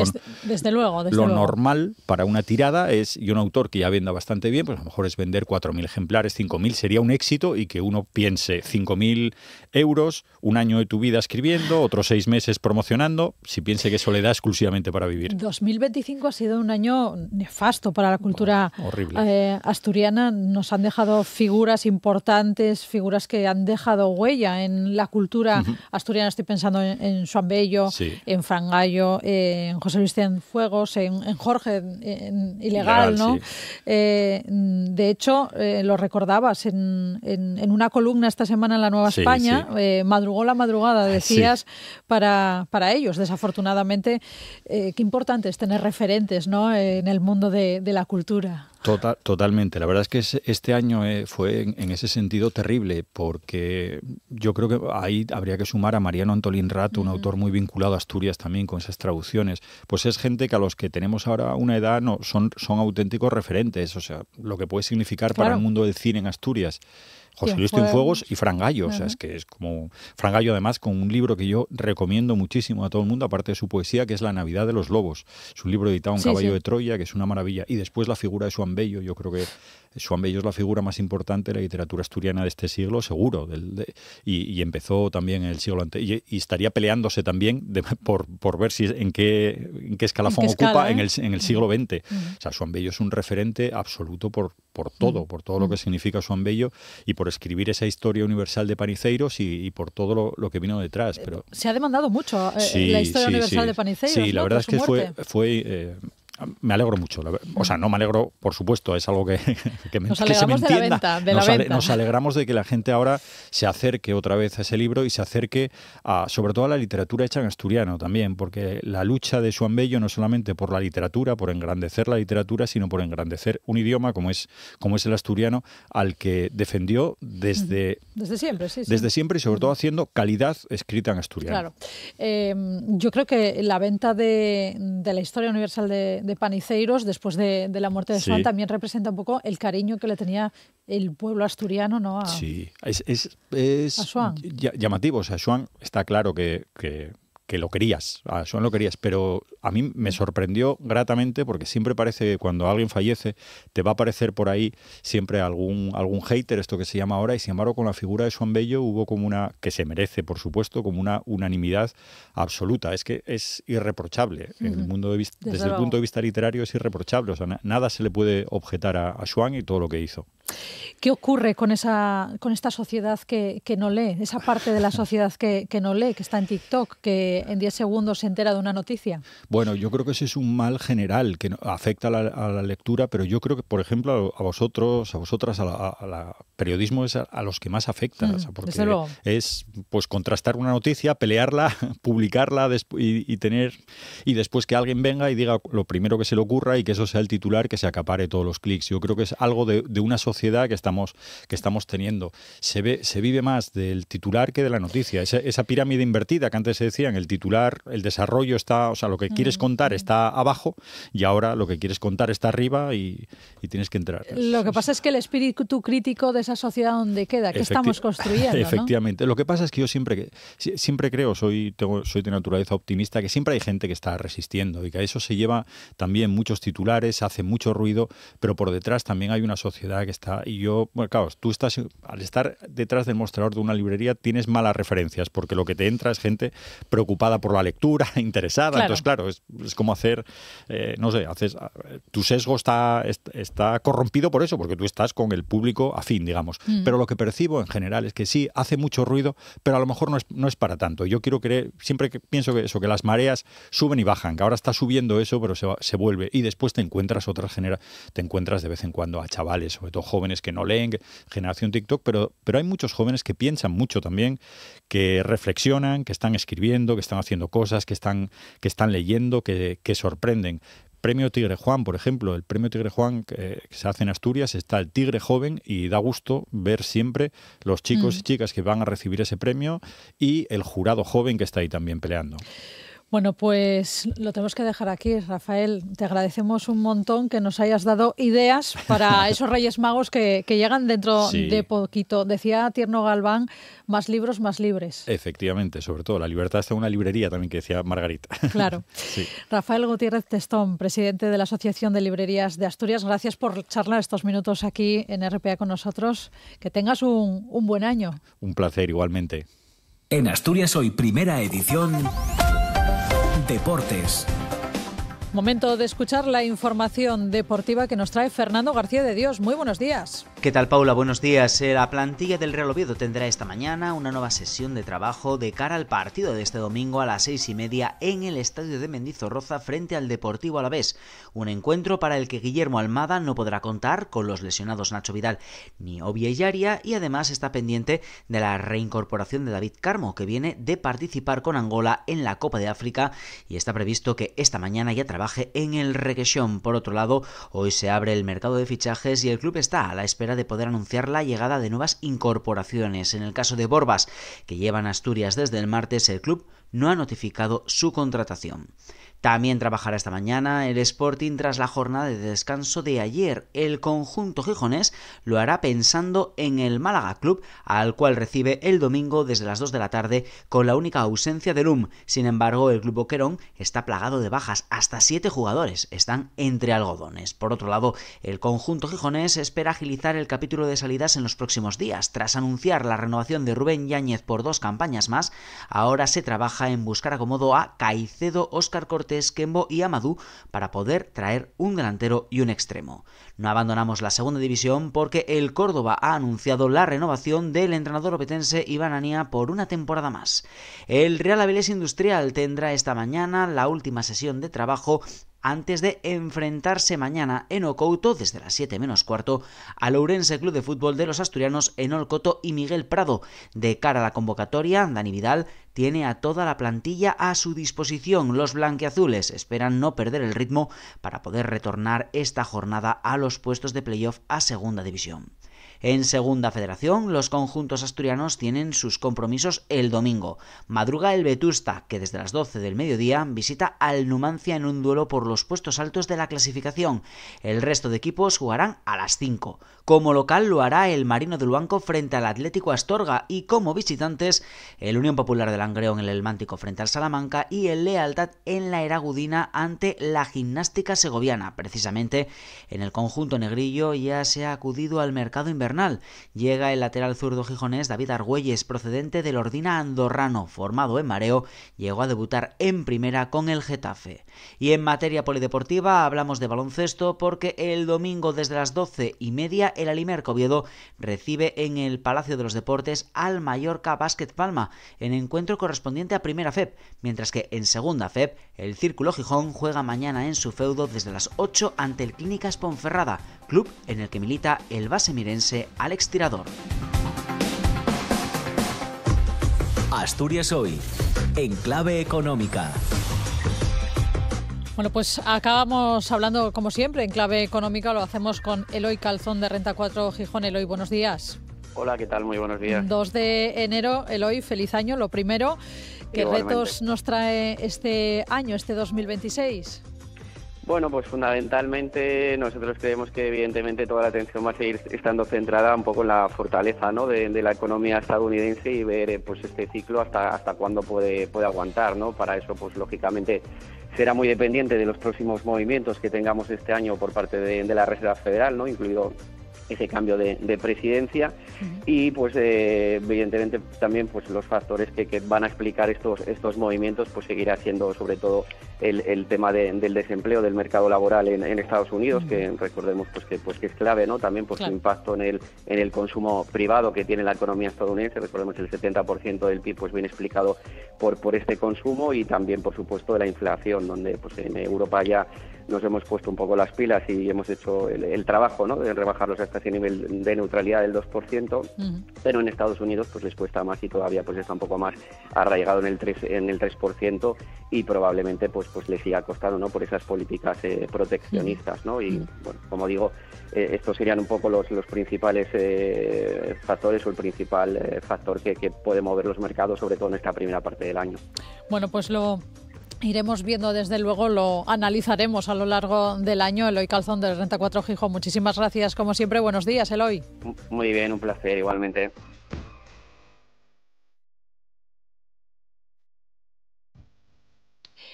Desde luego. Lo normal para una tirada es, y un autor que ya venda bastante bien, pues a lo mejor es vender 4.000 ejemplares, 5.000, sería un éxito, y que uno piense 5.000 euros, un año de tu vida escribiendo, otros 6 meses promocionando, si piense que eso le da exclusivamente para vivir. 2025 ha sido un año nefasto para la cultura asturiana. Nos han dejado figuras importantes, figuras que han dejado huella en la cultura asturiana. Estoy pensando en Xoán Bello, en Fran Gallo, en José Luis Cienfuegos, en Jorge, en Ilegal, ¿no? Sí. De hecho, lo recordabas en una columna esta semana en La Nueva España, madrugó la madrugada, decías, para ellos. Desafortunadamente, qué importante es tener referentes, ¿no?, en el mundo de la cultura. Totalmente. La verdad es que este año fue en ese sentido terrible, porque yo creo que ahí habría que sumar a Mariano Antolín Rato, un autor muy vinculado a Asturias también con esas traducciones. Pues es gente que a los que tenemos ahora una edad son auténticos referentes, o sea, lo que puede significar para el mundo del cine en Asturias. José Luis Cienfuegos y Fran Gallo, o sea, es que es como... Fran Gallo, además, con un libro que yo recomiendo muchísimo a todo el mundo, aparte de su poesía, que es La Navidad de los Lobos. Es un libro editado en Caballo de Troya, que es una maravilla. Y después la figura de Xoán Bello, yo creo que Xoán Bello es la figura más importante de la literatura asturiana de este siglo, seguro. Y empezó también en el siglo anterior. Y estaría peleándose también por ver si en qué escalafón ocupa en el siglo XX. O sea, Xoán Bello es un referente absoluto por todo lo que significa Xoán Bello, y por escribir esa historia universal de Paniceiros y por todo lo que vino detrás. Pero se ha demandado mucho la historia universal de Paniceiros. Sí, la verdad es que fue me alegro mucho. O sea, no me alegro, por supuesto, es algo que se me entienda. Nos alegramos de que la gente ahora se acerque otra vez a ese libro y se acerque sobre todo a la literatura hecha en asturiano también, porque la lucha de Xoán Bello no solamente por la literatura, por engrandecer la literatura, sino por engrandecer un idioma como es el asturiano, al que defendió desde siempre, desde siempre, y sobre todo haciendo calidad escrita en asturiano. Claro. Yo creo que la venta de la historia universal de Paniceiros, después de la muerte de Xoán, también representa un poco el cariño que le tenía el pueblo asturiano, ¿no? Sí, es llamativo. O sea, Xoán está claro que lo querías, a Xoán lo querías, pero a mí me sorprendió gratamente, porque siempre parece que cuando alguien fallece te va a aparecer por ahí siempre algún hater, esto que se llama ahora, y sin embargo con la figura de Xoán Bello hubo como una, que se merece por supuesto, como una unanimidad absoluta. Es que es irreprochable, en el mundo desde el punto de vista literario es irreprochable, o sea, nada se le puede objetar a Xoán y todo lo que hizo. ¿Qué ocurre con esta sociedad que no lee, esa parte de la sociedad que no lee, que está en TikTok, que en 10 segundos se entera de una noticia? Bueno, yo creo que ese es un mal general que afecta a la lectura, pero yo creo que, por ejemplo, a vosotros, a vosotras, a la periodismo es a los que más afecta, o sea, porque es pues contrastar una noticia, pelearla, publicarla y después que alguien venga y diga lo primero que se le ocurra y que eso sea el titular que se acapare todos los clics. Yo creo que es algo de una sociedad que estamos teniendo. Se vive más del titular que de la noticia. Esa pirámide invertida que antes se decía, en el titular, el desarrollo está, o sea, lo que quieres contar está abajo y ahora lo que quieres contar está arriba y tienes que entrar. Lo que pasa es que el espíritu crítico de esa sociedad donde queda, que estamos construyendo, efectivamente. ¿No? Lo que pasa es que yo siempre creo, soy de naturaleza optimista, que siempre hay gente que está resistiendo y que a eso se lleva también muchos titulares, hace mucho ruido, pero por detrás también hay una sociedad que está, y yo, bueno, claro, tú al estar detrás del mostrador de una librería tienes malas referencias, porque lo que te entra es gente preocupada por la lectura, interesada, claro. Entonces claro, es como hacer, no sé, tu sesgo está corrompido por eso, porque tú estás con el público afín, digamos. Pero lo que percibo en general es que sí, hace mucho ruido, pero a lo mejor no es para tanto. Yo quiero creer, siempre que pienso que las mareas suben y bajan, que ahora está subiendo eso, pero se vuelve. Y después te encuentras de vez en cuando a chavales, sobre todo jóvenes que no leen, generación TikTok, pero hay muchos jóvenes que piensan mucho también, que reflexionan, que están escribiendo, que están haciendo cosas, que están leyendo, que sorprenden. Premio Tigre Juan, por ejemplo, el Premio Tigre Juan que se hace en Asturias, está el Tigre Joven y da gusto ver siempre los chicos y chicas que van a recibir ese premio y el jurado joven que está ahí también peleando. Bueno, pues lo tenemos que dejar aquí, Rafael. Te agradecemos un montón que nos hayas dado ideas para esos Reyes Magos que llegan dentro de poquito. Decía Tierno Galván, más libros, más libres. Efectivamente, sobre todo. La libertad está en una librería también, que decía Margarita. Claro. Sí. Rafael Gutiérrez Testón, presidente de la Asociación de Librerías de Asturias, gracias por charlar estos minutos aquí en RPA con nosotros. Que tengas un buen año. Un placer, igualmente. En Asturias Hoy, primera edición... Deportes. Momento de escuchar la información deportiva que nos trae Fernando García de Dios. Muy buenos días. ¿Qué tal, Paula? Buenos días. La plantilla del Real Oviedo tendrá esta mañana una nueva sesión de trabajo de cara al partido de este domingo a las 6:30 en el estadio de Mendizorroza frente al Deportivo Alavés. Un encuentro para el que Guillermo Almada no podrá contar con los lesionados Nacho Vidal ni Obi Ellaria y además está pendiente de la reincorporación de David Carmo, que viene de participar con Angola en la Copa de África y está previsto que esta mañana ya trabaje en el Reguexón. Por otro lado, hoy se abre el mercado de fichajes y el club está a la espera de poder anunciar la llegada de nuevas incorporaciones. En el caso de Borbas, que llevan Asturias desde el martes, el club no ha notificado su contratación. También trabajará esta mañana el Sporting tras la jornada de descanso de ayer. El conjunto gijonés lo hará pensando en el Málaga Club, al cual recibe el domingo desde las 2 de la tarde con la única ausencia de Lum. Sin embargo, el club boquerón está plagado de bajas. Hasta 7 jugadores están entre algodones. Por otro lado, el conjunto gijonés espera agilizar el capítulo de salidas en los próximos días. Tras anunciar la renovación de Rubén Yáñez por 2 campañas más, ahora se trabaja en buscar acomodo a Caicedo, Óscar Cortés, Kembo y Amadou para poder traer un delantero y un extremo. No abandonamos la segunda división porque el Córdoba ha anunciado la renovación del entrenador obetense Iván Ania por una temporada más. El Real Avilés Industrial tendrá esta mañana la última sesión de trabajo antes de enfrentarse mañana en Ocouto desde las 7 menos cuarto al Ourense Club de Fútbol de los Asturianos en Olcoto y Miguel Prado. De cara a la convocatoria, Dani Vidal tiene a toda la plantilla a su disposición. Los blanquiazules esperan no perder el ritmo para poder retornar esta jornada a los puestos de playoff a Segunda División. En Segunda Federación, los conjuntos asturianos tienen sus compromisos el domingo. Madruga el Vetusta, que desde las 12 del mediodía visita al Numancia en un duelo por los puestos altos de la clasificación. El resto de equipos jugarán a las 5. Como local lo hará el Marino de Luanco frente al Atlético Astorga y como visitantes el Unión Popular de Langreo en el Mántico frente al Salamanca y el Lealtad en la Eragudina ante la Gimnástica Segoviana. Precisamente en el conjunto negrillo ya se ha acudido al mercado invernal. Llega el lateral zurdo gijonés David Argüelles, procedente del Ordina andorrano, formado en Mareo, llegó a debutar en primera con el Getafe. Y en materia polideportiva hablamos de baloncesto porque el domingo desde las 12:30 el Alimerca Oviedo recibe en el Palacio de los Deportes al Mallorca Básquet Palma en encuentro correspondiente a Primera FEP, mientras que en Segunda FEP el Círculo Gijón juega mañana en su feudo desde las 8 ante el Clínicas Ponferrada, club en el que milita el base mirense ese Alex Tirador. Asturias Hoy, en clave económica. Bueno, pues acabamos hablando, como siempre, en clave económica. Lo hacemos con Eloy Calzón de Renta 4 Gijón. Eloy, buenos días. Hola, ¿qué tal? Muy buenos días. 2 de enero, Eloy, feliz año. Lo primero, ¿qué retos nos trae este año, este 2026? Bueno, pues fundamentalmente nosotros creemos que evidentemente toda la atención va a seguir estando centrada un poco en la fortaleza, ¿no?, de la economía estadounidense y ver pues este ciclo hasta cuándo puede aguantar, ¿no? Para eso, pues lógicamente será muy dependiente de los próximos movimientos que tengamos este año por parte de la Reserva Federal, ¿no?, incluido ese cambio de presidencia y pues evidentemente también pues los factores que van a explicar estos movimientos pues seguirá siendo sobre todo el tema del desempleo, del mercado laboral en Estados Unidos, que recordemos que es clave, ¿no? También pues su impacto en el consumo privado que tiene la economía estadounidense. Recordemos que el 70% del PIB pues viene explicado por este consumo, y también por supuesto de la inflación, donde pues en Europa ya nos hemos puesto un poco las pilas y hemos hecho el trabajo, ¿no?, de rebajarlos hasta ese nivel de neutralidad del 2%, pero en Estados Unidos pues les cuesta más y todavía pues está un poco más arraigado en el 3% y probablemente pues les siga costando, ¿no?, por esas políticas proteccionistas, ¿no? Y bueno, como digo, estos serían un poco los principales factores o el principal factor que puede mover los mercados, sobre todo en esta primera parte del año. Bueno, pues lo iremos viendo, desde luego, lo analizaremos a lo largo del año. Eloy Calzón de Renta 4 Gijón, muchísimas gracias, como siempre. Buenos días, Eloy. Muy bien, un placer, igualmente.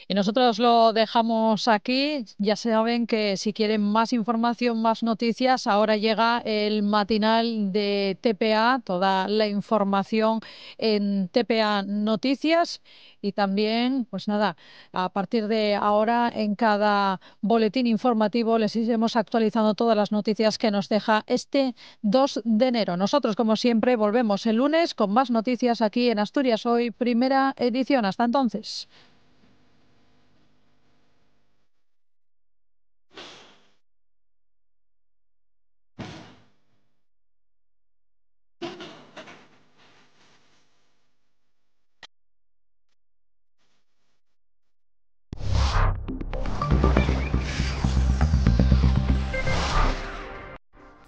Y nosotros lo dejamos aquí. Ya saben que si quieren más información, más noticias, ahora llega el matinal de TPA, toda la información en TPA Noticias. Y también, pues nada, a partir de ahora en cada boletín informativo les iremos actualizando todas las noticias que nos deja este 2 de enero. Nosotros, como siempre, volvemos el lunes con más noticias aquí en Asturias Hoy, primera edición. Hasta entonces.